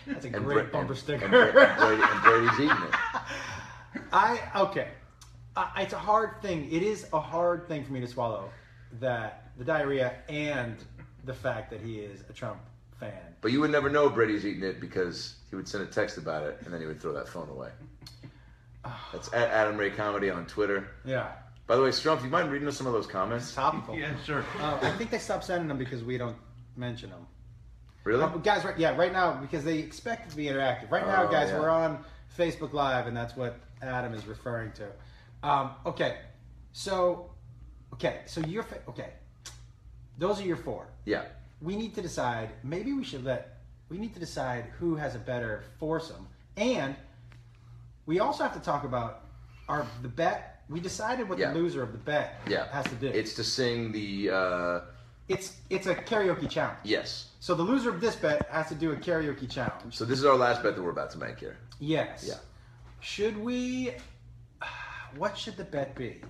That's a
And
great
Bra-
bumper
and-
sticker.
and Brady's eating it.
Okay. It's a hard thing. It is a hard thing for me to swallow that the diarrhea and the fact that he is a Trump fan.
But you would never know Brady's eating it because he would send a text about it and then he would throw that phone away. That's at Adam Ray Comedy on Twitter.
Yeah.
By the way, Strumpf, you mind reading us some of those comments?
Topical.
Yeah, sure.
I think they stopped sending them because we don't mention them.
Really?
Guys, right now, because they expect it to be interactive. Right now,
Oh,
guys,
yeah.
we're on Facebook Live, and that's what Adam is referring to. So you're okay. Those are your four.
Yeah.
We need to decide. Maybe we need to decide who has a better foursome, and we also have to talk about the bet. We decided what
Yeah.
the loser of the bet
Yeah.
has to do.
It's to sing the,
It's a karaoke challenge.
yes.
So the loser of this bet has to do a karaoke challenge.
So this is our last bet that we're about to make here.
Yes.
Yeah.
Should we? What should the bet be?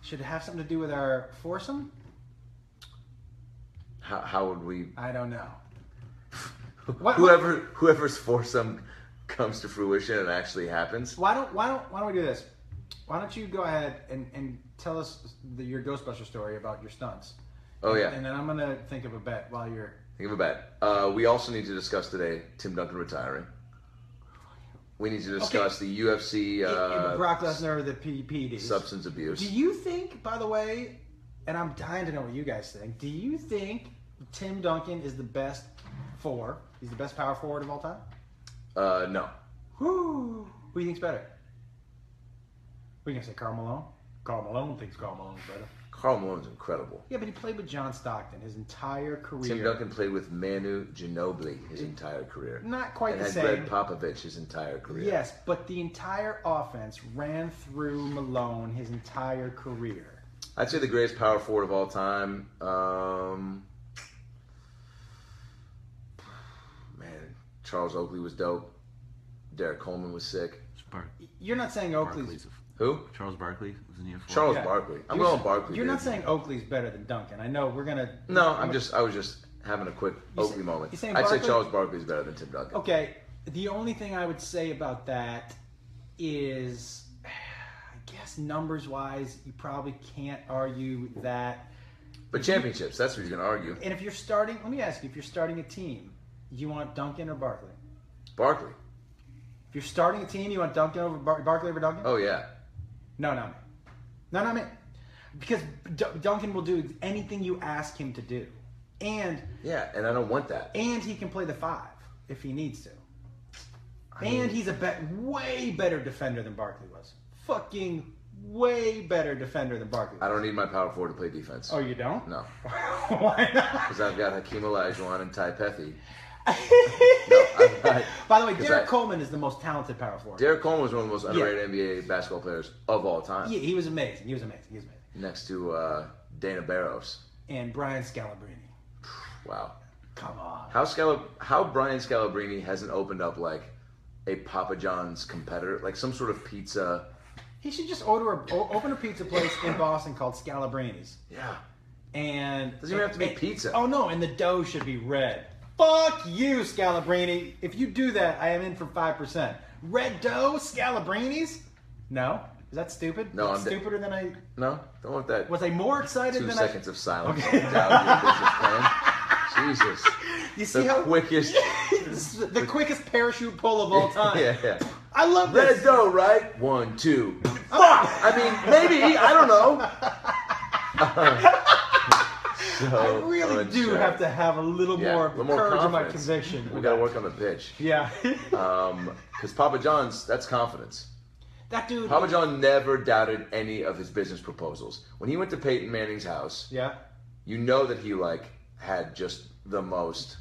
Should it have something to do with our foursome?
How would we...
I don't know.
Whoever's foursome comes to fruition and actually happens.
Why don't we do this? Why don't you go ahead and tell us your Ghostbuster story about your stunts?
Oh, yeah.
And then I'm gonna think of a bet while you're.
Think of a bet. We also need to discuss today Tim Duncan retiring. We need to discuss the UFC
Brock Lesnar, the PEDs.
substance abuse.
Do you think, by the way, and I'm dying to know what you guys think, do you think Tim Duncan is the best four? He's the best power forward of all time?
No.
Who do you think's better? What are you going to say, Karl Malone? Karl Malone thinks Karl Malone's better.
Karl Malone's incredible.
Yeah, but he played with John Stockton his entire career.
Tim Duncan played with Manu Ginobili his entire career.
Not quite
and
the
had
same.
Greg Popovich his entire career.
Yes, but the entire offense ran through Malone his entire career.
I'd say the greatest power forward of all time. Man, Charles Oakley was dope. Derek Coleman was sick.
You're not saying Oakley's...
Barkley's
Who?
Charles Barkley was in here for.
Charles
Yeah.
Barkley. I'm
You're-
going Barkley.
You're not
dude.
saying Oakley's better than Duncan. I know we're going to...
No, I was just having a quick
You say-
Oakley moment.
you saying
I'd say
Barkley?
Charles Barkley is better than Tim Duncan.
Okay, the only thing I would say about that is, I guess numbers-wise, you probably can't argue that.
But championships, that's what he's going to argue.
And if you're starting, let me ask you, if you're starting a team, do you want Duncan or Barkley?
Barkley.
If you're starting a team, you want Duncan over Barkley over Duncan?
Oh, yeah.
No, not me. No, not me. Because Duncan will do anything you ask him to do. And
Yeah, and I don't want that.
he can play the five if he needs to.
mean-
And he's a way better defender than Barkley was. Fucking way better defender than Barkley was.
I don't need my power forward to play defense.
Oh, you don't?
No.
Why not?
Because I've got Hakeem Olajuwon and Ty Pethy. I've got...
By the way,
'cause
Derek
I-
Coleman is the most talented power forward.
Derek Coleman was one of the most underrated NBA basketball players of all time.
Yeah, he was amazing.
Next to Dana Barros.
And Brian Scalabrine.
Wow.
Come on.
How Brian Scalabrine hasn't opened up like a Papa John's competitor, like some sort of pizza.
He should just open a pizza place in Boston called Scalabrini's.
Yeah.
And
Doesn't even have to be pizza.
Oh no, and the dough should be red. Fuck you, Scalabrini. If you do that, I am in for 5%. Red dough, Scalabrini's? No? Is that stupid?
No,
That's stupider than I
No, don't want that.
was. I more excited
2
than
seconds of silence.
Okay.
Down your business plan. Jesus.
You see
The
how
quickest.
the quickest parachute pull of all time.
Yeah.
I love
Red
this.
dough, right? 1, 2. Fuck! I mean, maybe. I don't know. So
I really do
unsure.
have to have a little
Yeah,
more
a little more
courage in my
confidence.
conviction.
We got to work on the pitch.
Yeah.
Because Papa John's, that's confidence.
That dude.
Papa John never doubted any of his business proposals. When he went to Peyton Manning's house,
Yeah.
you know that he had just the most.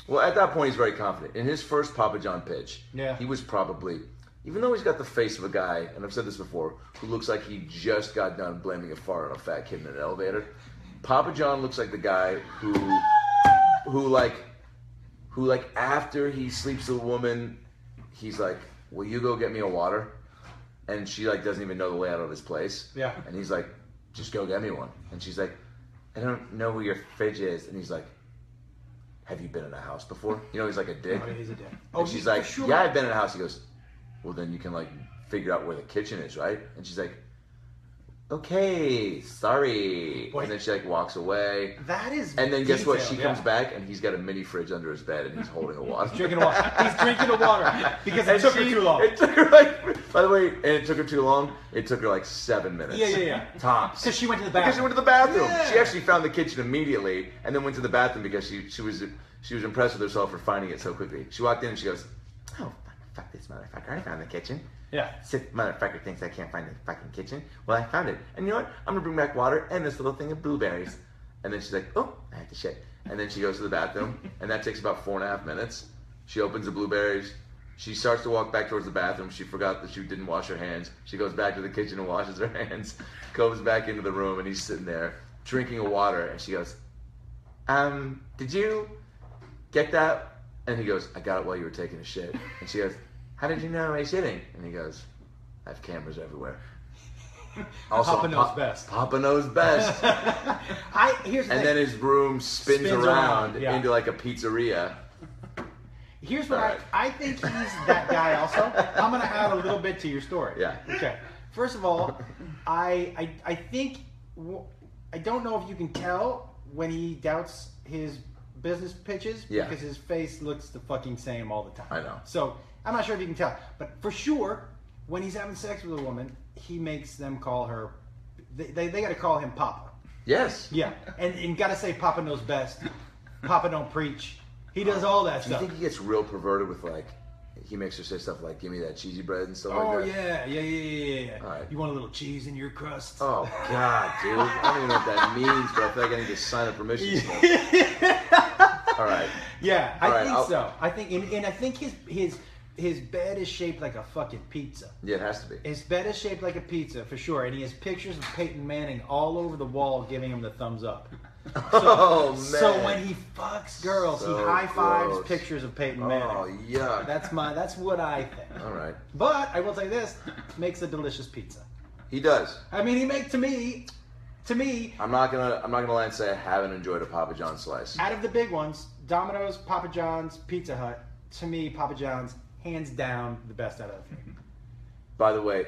Well, at that point, he's very confident. In his first Papa John pitch,
Yeah.
he was probably, even though he's got the face of a guy, and I've said this before, who looks like he just got done blaming a fart on a fat kid in an elevator. Papa John looks like the guy who after he sleeps with a woman, he's like, "Will you go get me a water?" And she doesn't even know the layout of his place.
Yeah.
And he's like, "Just go get me one." And she's like, "I don't know where your fridge is." And he's like, "Have you been in a house before?" You know, he's like a dick.
Oh, he's a dick.
And she's
for
like,
sure.
"Yeah, I've been in a house." He goes, "Well, then you can figure out where the kitchen is, right?" And she's like, "Okay, sorry."
Boy.
And then she walks away.
That is.
And then guess what? She
detailed,
comes
yeah.
back and he's got a mini fridge under his bed and he's holding a water.
He's drinking water. He's drinking the water because it
And
took her too long.
It took her by the way, and it took her too long. It took her 7 minutes.
Yeah.
Tops.
Because she went to the
Because
bathroom.
she went to the bathroom.
Yeah.
She actually found the kitchen immediately and then went to the bathroom because she was impressed with herself for finding it so quickly. She walked in and she goes, "Oh, fuck this motherfucker. I found the kitchen.
Yeah.
This motherfucker thinks I can't find the fucking kitchen. Well, I found it. And you know what? I'm going to bring back water and this little thing of blueberries." And then she's like, "Oh, I have to shit." And then she goes to the bathroom and that takes about 4.5 minutes. She opens the blueberries. She starts to walk back towards the bathroom. She forgot that she didn't wash her hands. She goes back to the kitchen and washes her hands. Goes back into the room and he's sitting there drinking a water. And she goes, "Did you get that?" And he goes, "I got it while you were taking a shit." And she goes, "How did you know I was shitting?" And he goes, "I have cameras everywhere."
Papa knows best.
Papa knows best.
Here's the
And
thing.
then his room spins around
yeah.
into a pizzeria.
Here's what
Alright.
I think he's that guy also. I'm going to add a little bit to your story.
Yeah.
Okay. First of all, I think, I don't know if you can tell when he doubts his business pitches
Yeah.
because his face looks the fucking same all the time.
I know.
So I'm not sure if you can tell. But for sure, when he's having sex with a woman, he makes them call her, they got to call him Papa.
Yes.
Yeah. And got to say Papa knows best. Papa don't preach. He does all that
Do you
stuff.
think he gets real perverted with he makes her say stuff like, "Give me that cheesy bread" and stuff
Oh
like that?
yeah.
All right.
You want a little cheese in your crust?
Oh God, dude! I don't even know what that means, but I feel like I need to sign a permission slip. All right.
Yeah,
All
I
right,
think
I'll-
so. I think, and I think his bed is shaped like a fucking pizza.
Yeah, it has to be.
His bed is shaped like a pizza for sure, and he has pictures of Peyton Manning all over the wall, giving him the thumbs up.
Oh man.
So when he fucks girls,
So
he high fives
gross.
pictures of Peyton
Oh
Manning.
yuck.
That's what I think.
All right.
But I will say this: makes a delicious pizza.
He does.
I mean, he makes to me,
I'm not gonna lie and say I haven't enjoyed a Papa John slice.
out of the big ones, Domino's, Papa John's, Pizza Hut. To me, Papa John's hands down the best out of the three.
By the way,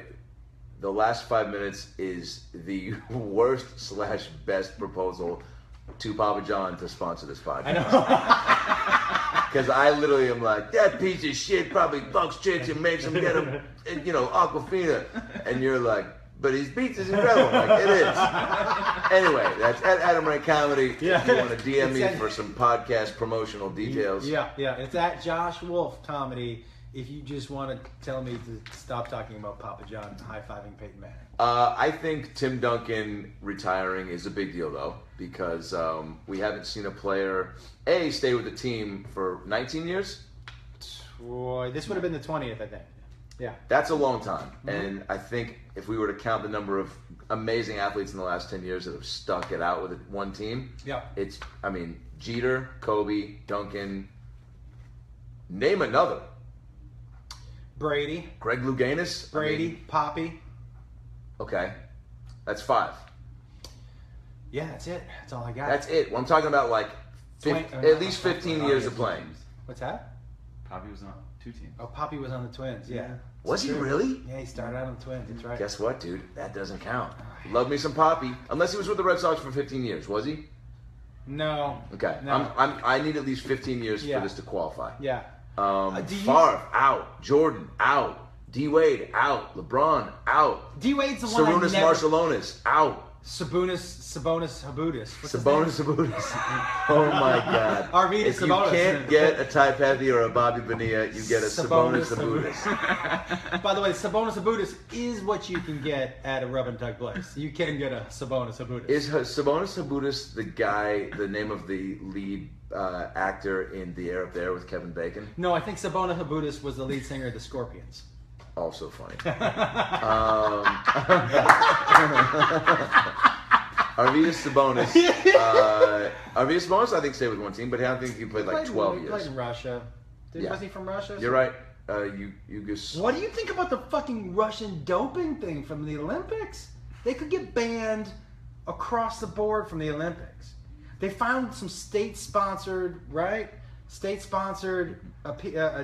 the last 5 minutes is the worst / best proposal to Papa John to sponsor this podcast.
I know.
Because I literally am like, "That piece of shit probably fucks chicks and makes them get them, Aquafina." And you're like, "But his pizza's incredible." I'm like, it is. Anyway, that's at Adam Ray Comedy.
Yeah.
If you want to DM me
It's at-
for some podcast promotional details.
Yeah. It's at Josh Wolf Comedy. If you just want to tell me to stop talking about Papa John and high-fiving Peyton Manning.
I think Tim Duncan retiring is a big deal, though, because we haven't seen a player, stay with the team for 19 years.
Boy, this would have been the 20th, I think. Yeah.
That's a long time. And I think if we were to count the number of amazing athletes in the last 10 years that have stuck it out with one team,
Yeah.
it's, Jeter, Kobe, Duncan, name another.
Brady,
Greg Louganis.
Poppy.
Okay. That's 5.
Yeah, that's it. That's all I got.
That's it. Well, I'm talking about at least 15 years of playing.
What's that?
Poppy was on 2 teams.
Oh, Poppy was on the Twins. Yeah.
Was he really?
Yeah, he started out on the Twins. That's right.
Guess what, dude? That doesn't count. Love me some Poppy. Unless he was with the Red Sox for 15 years, was he?
No.
Okay.
No.
I need at least 15 years
Yeah.
for this to qualify.
Yeah. do you-
Favre, out. Jordan, out. D. Wade, out. LeBron, out.
D Wade's the one I
Sarunas
never.
Marciulionis, out.
Sabonis Habudis. What's his
Sabonis Sabonis. Oh my God.
Arvydas
If you
Sabonis.
can't get a Ty Pethy or a Bobby Bonilla, you get a Sabonis Sabonis.
name? By the way, Sabonis Habudis is what you can get at a Rub and Tug place. You can get a Sabonis Habudis.
Is Sabonis Sabonis the guy, the name of the lead actor in The Air Up There with Kevin Bacon?
No, I think Sabonis Habudis was the lead singer of the Scorpions.
Also funny. Arvydas Sabonis. Arvydas Sabonis, I think, stayed with one team, but I don't think he played like 12
He
years.
played in Russia.
Yeah.
Was he from Russia?
You're right.
What do you think about the fucking Russian doping thing from the Olympics? They could get banned across the board from the Olympics. They found some state-sponsored, right? State-sponsored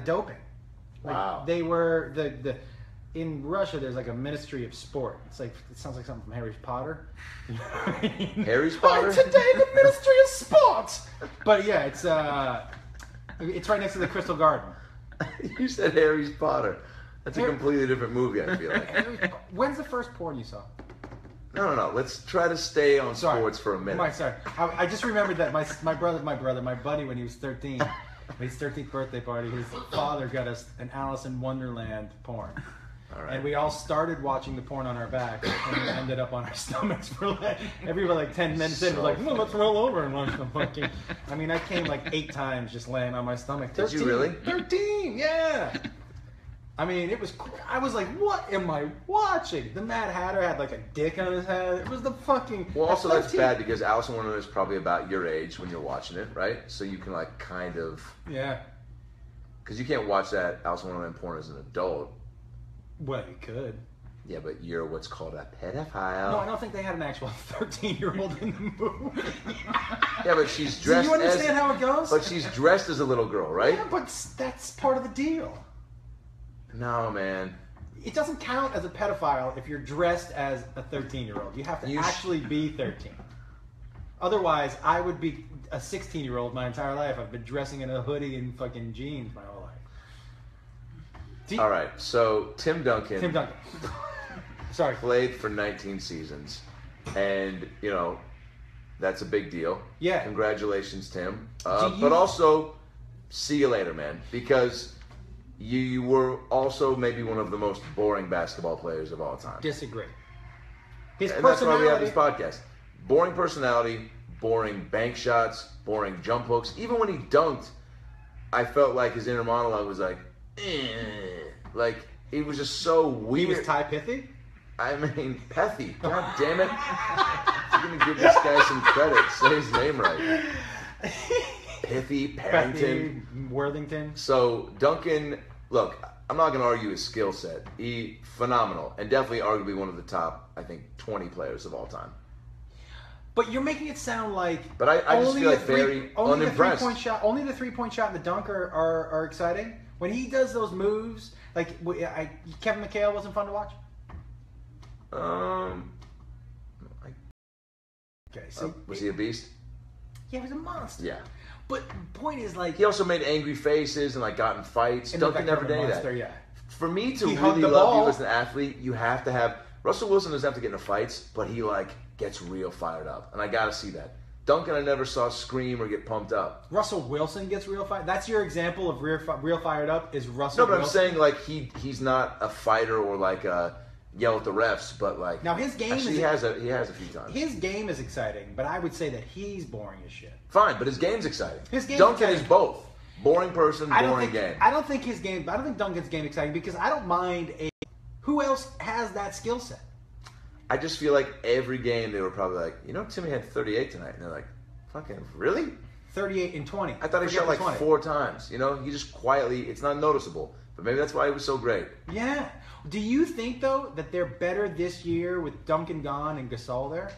doping. Like,
Wow.
They were in Russia. There's like a Ministry of Sport. It sounds like something from Harry Potter.
Harry Potter?
Today, the Ministry of Sport. But yeah, it's right next to the Crystal Garden.
You said Harry Potter. That's a
Harry-
completely different movie, I feel like.
When's the first porn you saw?
No. Let's try to stay on
Sorry.
sports for a minute.
Sorry. I just remembered that my buddy, when he was 13, his 13th birthday party, his father got us an Alice in Wonderland porn.
All right.
And we all started watching the porn on our back, and we ended up on our stomachs for like, everybody like 10 minutes in, was like, well, let's roll over and watch the fucking... I mean, I came like 8 times just laying on my stomach.
Did you really?
13, yeah! I mean, I was like, what am I watching? The Mad Hatter had like a dick on his head. It was the fucking...
Well, also
at
that's
13.
bad because Alice in Wonderland is probably about your age when you're watching it, right? So you can like kind of...
Yeah.
Because you can't watch that Alice in Wonderland porn as an adult.
Well, you could.
Yeah, but you're what's called a pedophile.
No, I don't think they had an actual 13-year-old in the movie.
Yeah, but she's
Do
dressed
you understand
as...
how it goes?
But she's dressed as a little girl, right?
Yeah, but that's part of the deal.
No, man.
It doesn't count as a pedophile if you're dressed as a 13-year-old. You have to actually be 13. Otherwise, I would be a 16-year-old my entire life. I've been dressing in a hoodie and fucking jeans my whole life.
All right, so Tim Duncan
Sorry.
played for 19 seasons, and, you know, that's a big deal.
Yeah.
Congratulations, Tim.
Do you-
But also, see you later, man, because you were also maybe one of the most boring basketball players of all time.
Disagree. His
And that's why we have
personality...
this podcast. Boring personality, boring bank shots, boring jump hooks. Even when he dunked, I felt like his inner monologue was like, like he was just so
He
weird.
was Ty Pithy?
I mean, Pethy. God damn it! You're gonna give this guy some credit. Say his name right. Pithy, Parrington.
Pethy, Worthington.
So Duncan, look, I'm not gonna argue his skill set. He phenomenal and definitely arguably one of the top, I think, 20 players of all time.
But you're making it sound like...
But I just feel like very unimpressed.
Only the three-point shot and the dunk are exciting. When he does those moves, like Kevin McHale wasn't fun to watch. Okay, so
Was he a beast?
Yeah, he was a monster.
Yeah.
But the point is, like,
He also made angry faces and like got in fights.
and
Duncan
looked
never
like
did any of
monster,
that.
Yeah.
For me to
He hugged
really
the
love
ball.
you as an athlete, you have to have... Russell Wilson doesn't have to get into fights, but he like gets real fired up. And I gotta see that. Duncan I never saw scream or get pumped up.
Russell Wilson gets real fired. That's your example of real fired up is Russell
No, but I'm
Wilson.
saying like he's not a fighter or like yell at the refs, but like
Now his game
actually
is
he has a few times.
his game is exciting, but I would say that he's boring as shit.
Fine, but his game's exciting.
His game's
Duncan
exciting.
is both. Boring person, boring game.
I don't think Duncan's game exciting because I don't mind who else has that skill set.
I just feel like every game they were probably like, you know, Timmy had 38 tonight, and they're like, fucking really?
38 and 20.
I thought he
Forget
shot
the
like
20.
4 times. You know, he just quietly. It's not noticeable, but maybe that's why he was so great.
Yeah. Do you think though that they're better this year with Duncan gone and Gasol there?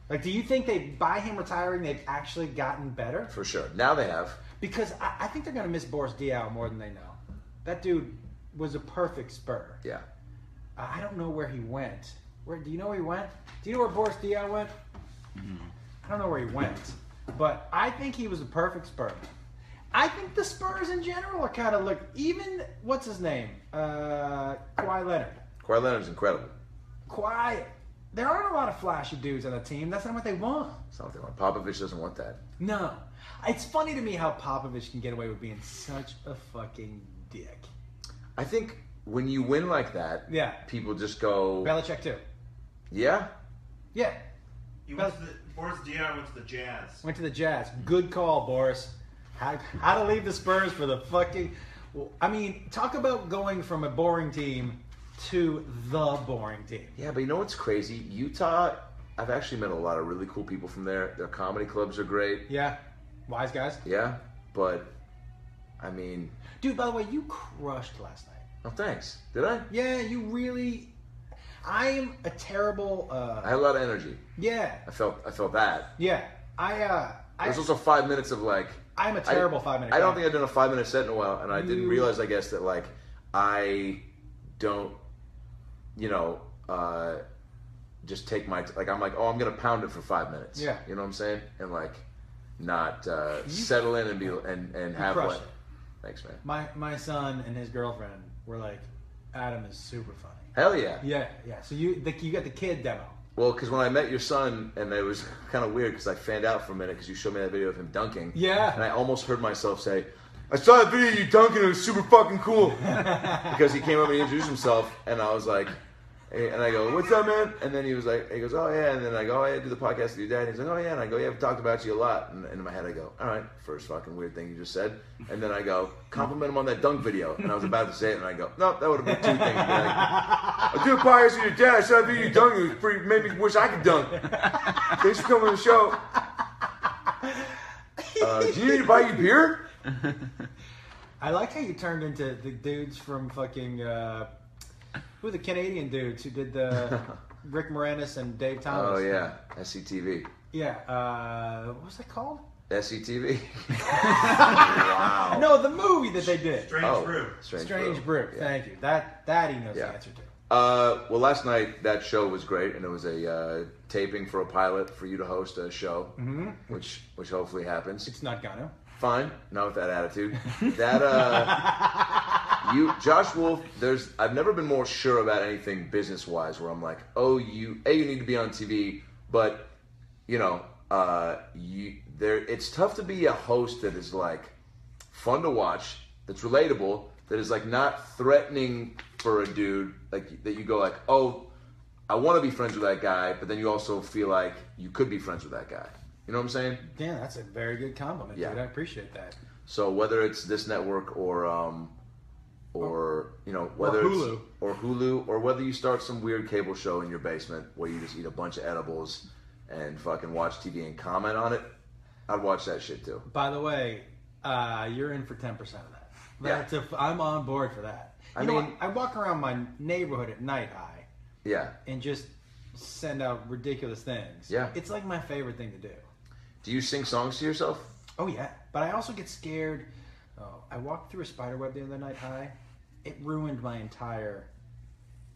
Like, do you think by him retiring they've actually gotten better?
For sure. Now they have.
Because I think they're going to miss Boris Diaw more than they know. That dude was a perfect Spur.
Yeah.
I don't know where he went. Do you know where he went? Do you know where Boris Diaw went? I don't know where he went. But I think he was a perfect Spur. I think the Spurs in general are kind of even, what's his name? Kawhi Leonard.
Kawhi Leonard's incredible.
Kawhi there aren't a lot of flashy dudes on the team. That's not what they want.
That's not what they want. Popovich doesn't want that.
No. It's funny to me how Popovich can get away with being such a fucking dick.
I think when you win like that,
Yeah.
people just go,
Belichick too.
yeah?
Yeah.
Boris Diaw went to the Jazz.
Went to the Jazz. Good call, Boris. How to leave the Spurs for the fucking... I mean, talk about going from a boring team to the boring team.
Yeah, but you know what's crazy? Utah, I've actually met a lot of really cool people from there. Their comedy clubs are great.
Yeah. Wise guys.
Yeah, but, I mean...
Dude, by the way, you crushed last night.
Oh, thanks. Did I?
Yeah, you really... I'm a terrible...
I had a lot of energy.
Yeah.
I felt that.
Yeah.
There's also 5 minutes of like...
I'm a terrible 5 minute
I don't
guy.
think I've done a 5 minute set in a while, and I didn't realize, I guess, that like I don't, just take my I'm like, oh, I'm gonna pound it for 5 minutes.
Yeah.
You know what I'm saying? And like, not settle in and be and have
crushed
what?
it.
Thanks, man.
My son and his girlfriend were like, Adam is super funny.
Hell yeah.
Yeah. So you got the kid demo.
Well, because when I met your son, and it was kind of weird because I fanned out for a minute because you showed me that video of him dunking.
Yeah.
And I almost heard myself say, I saw that video of you dunking, it was super fucking cool. Because he came up and he introduced himself, and I was like, and I go, what's up, man? And then he goes, oh yeah. And then I go, oh yeah, do the podcast with your dad. And he's like, oh yeah. And I go, yeah, I've talked about you a lot. And in my head I go, all right, first fucking weird thing you just said. And then I go, compliment him on that dunk video. And I was about to say it, and I go, no, that would have been two things. I do a podcast with your dad. I saw that video you dunk. It was pretty, made me wish I could dunk. Thanks for coming on the show. Do you need to buy you beer?
I like how you turned into the dudes from fucking who are the Canadian dudes who did the Rick Moranis and Dave Thomas.
Oh yeah, SCTV.
Yeah. What was that called?
SCTV.
Wow. No, the movie that they did.
Strange Brew.
Strange Brew.
Yeah.
Thank you. That he knows
Yeah.
the answer to.
Well, last night that show was great, and it was a taping for a pilot for you to host a show, which hopefully happens.
It's not gonna.
Fine, not with that attitude. That Josh Wolf. I've never been more sure about anything business wise. Where I'm like, oh, you need to be on TV, but it's tough to be a host that is like fun to watch, that's relatable, that is like not threatening for a dude, like that you go like, oh, I want to be friends with that guy, but then you also feel like you could be friends with that guy. You know what I'm saying?
Damn, that's a very good compliment,
Yeah.
dude. I appreciate that.
So whether it's this network or whether
Hulu.
it's or Hulu, or whether you start some weird cable show in your basement where you just eat a bunch of edibles and fucking watch TV and comment on it, I'd watch that shit too.
By the way, you're in for 10% of that.
Yeah.
I'm on board for that.
I
You know
mean-
what? I walk around my neighborhood at night high
Yeah.
and just send out ridiculous things.
Yeah.
It's like my favorite thing to do.
Do you sing songs to yourself?
Oh yeah, but I also get scared. Oh, I walked through a spider web the other night high. It ruined my entire.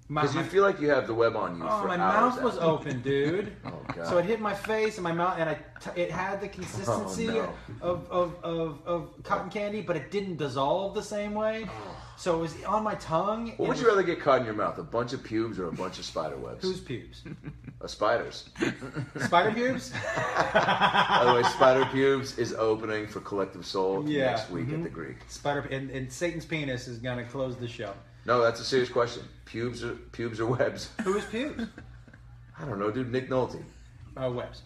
Because you feel like you have the web on you
Oh,
for
my
hours.
mouth was
after.
open, dude.
Oh, God.
So it hit my face and my mouth, and it had the consistency
no.
of cotton candy, but it didn't dissolve the same way. So it was on my tongue.
What would you rather get caught in your mouth? A bunch of pubes or a bunch of spider webs?
Whose pubes?
A spider's.
Spider pubes?
By the way, Spider Pubes is opening for Collective Soul
Yeah.
next week at the Greek.
Spider and Satan's penis is gonna close the show.
No, that's a serious question. Pubes or webs?
Whose pubes?
I don't know, dude. Nick Nolte.
Webs.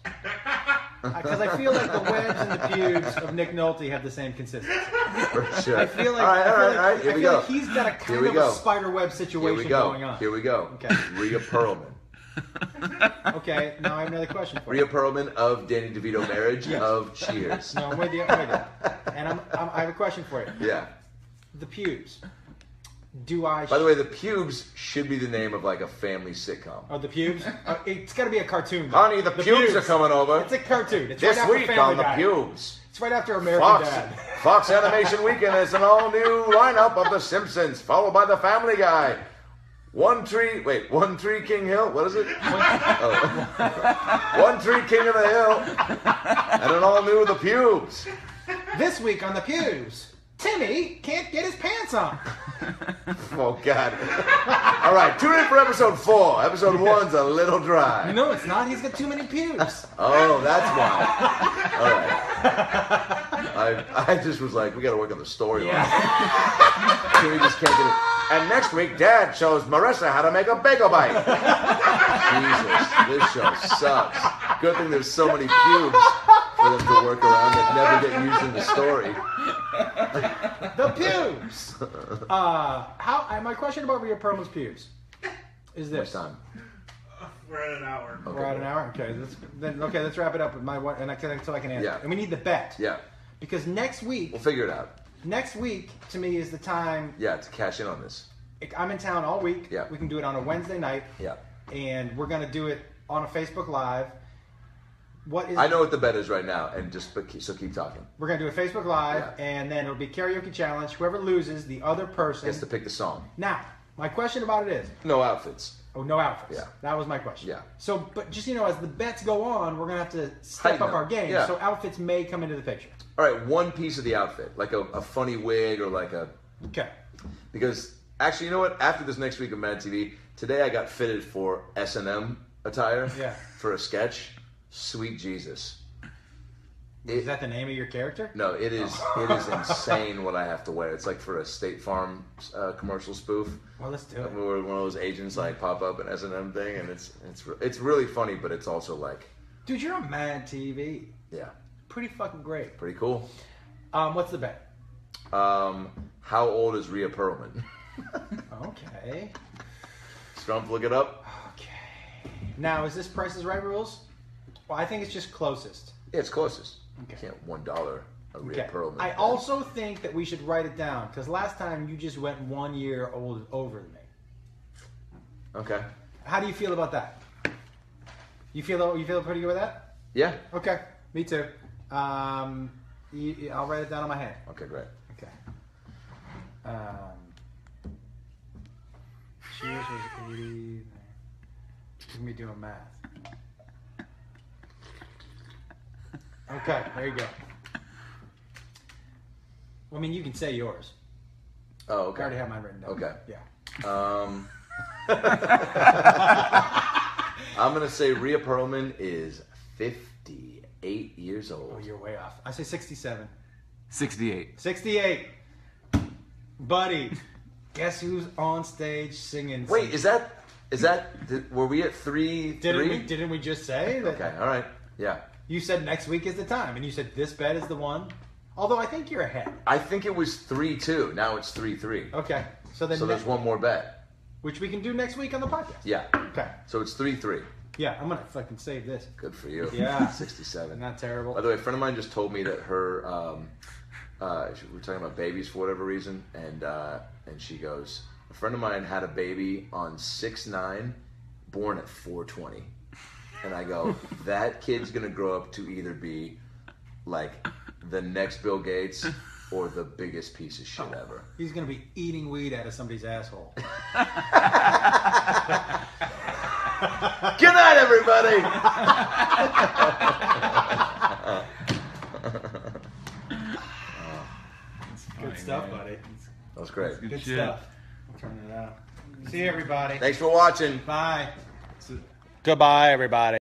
Because I feel like the webs and the pubes of Nick Nolte have the same consistency.
For sure.
I feel like,
all right. Here we go.
like he's got a
Here
kind
we
of
go.
a spider web
Here
situation
we go.
going on.
Here we go.
Okay.
Rhea Perlman.
Okay, now I have another question for
Rhea
you.
Perlman of Danny DeVito Marriage
Yes.
of Cheers.
No, I'm with you. I'm with you. And I have a question for you.
Yeah.
The pubes. Do I?
By the way, the pubes should be the name of like a family sitcom.
Oh, the pubes. It's got to be a cartoon. though.
Honey, the pubes are coming over.
It's a cartoon. It's
This
right after
week
Family
on the
Guy.
pubes.
It's right after American
Fox,
Dad.
Fox Animation Weekend is an all-new lineup of The Simpsons, followed by The Family Guy. One Tree King Hill. What is it? One Tree King of the Hill, and an all-new The Pubes.
This week on the pubes, Timmy can't get his pants on.
Oh, God. All right, tune in for episode 4. Episode 1's a little dry.
No, it's not. He's got too many pubes.
Oh, that's why. All right. I just was like, we got to work on the storyline.
Yeah.
So we just can't get it. And next week, Dad shows Marissa how to make a bagel bite. Jesus, this show sucks. Good thing there's so many pubes for them to work around that never get used in the story.
The pubes. My question about Rhea Perlman's pubes is this.
Next time.
We're at an hour.
We're at an hour. Okay, let's wrap it up with my one, and so I can answer.
Yeah.
And we need the bet.
Yeah,
Because next week,
we'll figure it out.
next week to me is the time.
Yeah, to cash in on this.
I'm in town all week.
Yeah.
We can do it on a Wednesday night.
Yeah.
And we're gonna do it on a Facebook Live. What is?
I know what the bet is right now, and so keep talking.
We're gonna do a Facebook Live,
Yeah.
and then it'll be karaoke challenge. Whoever loses, the other person
Gets to pick the song.
Now, my question about it is,
No outfits.
no outfits.
Yeah.
That was my question.
Yeah.
So, but just as the bets go on, we're gonna have to step
Heighten
up our
them.
game.
Yeah.
So outfits may come into the picture.
All right, one piece of the outfit, like a funny wig or like a.
Okay.
Because actually, you know what? After this next week of Mad TV, today I got fitted for S&M attire.
Yeah.
For a sketch. Sweet Jesus.
Is that the name of your character?
No, it is. It is insane what I have to wear. It's like for a State Farm commercial spoof.
Well, let's do it.
Where one of those agents like pop up an S&M thing, and it's really funny, but it's also like,
Dude, you're on Mad TV.
yeah,
Pretty fucking great.
pretty cool.
What's the bet?
How old is Rhea Perlman?
Okay.
Scrump, look it up.
Okay. Now, is this Price is Right rules? Well, I think it's just closest.
Yeah, it's closest.
Okay.
You can't $1 a Rhea
Okay.
Perlman.
I also think that we should write it down because last time you just went 1 year old over than me.
Okay.
How do you feel about that? You feel pretty good with that?
Yeah.
Okay. Me too. I'll write it down on my hand.
Okay, great.
Okay. Cheers was 80. Look at me doing math. Okay, there you go. Well, I mean, you can say yours.
Oh, okay.
I already have mine written down.
Okay.
Yeah.
I'm gonna say Rhea Perlman is 58 years old.
Oh, you're way off. I say 67.
68.
68. Buddy, guess who's on stage singing?
Wait, were we at 3?
Didn't we just say that?
Okay, all right. Yeah.
You said next week is the time, and you said this bet is the one. Although I think you're ahead.
I think it was 3-2. Now it's 3-3.
Okay, so then
So there's one more bet.
which we can do next week on the podcast.
Yeah.
Okay.
So it's 3-3.
Yeah, I'm gonna fucking save this.
Good for you.
Yeah.
67.
Not terrible.
By the way, a friend of mine just told me that her, we were talking about babies for whatever reason, and she goes, a friend of mine had a baby on 6'9", born at 4'20", and I go, that kid's gonna grow up to either be like the next Bill Gates or the biggest piece of shit ever.
He's gonna be eating weed out of somebody's asshole.
Good night, everybody.
Good stuff, buddy.
That was great.
Good
shit.
stuff. I'll turn it out. See you, everybody.
Thanks for watching.
Bye. Goodbye, everybody.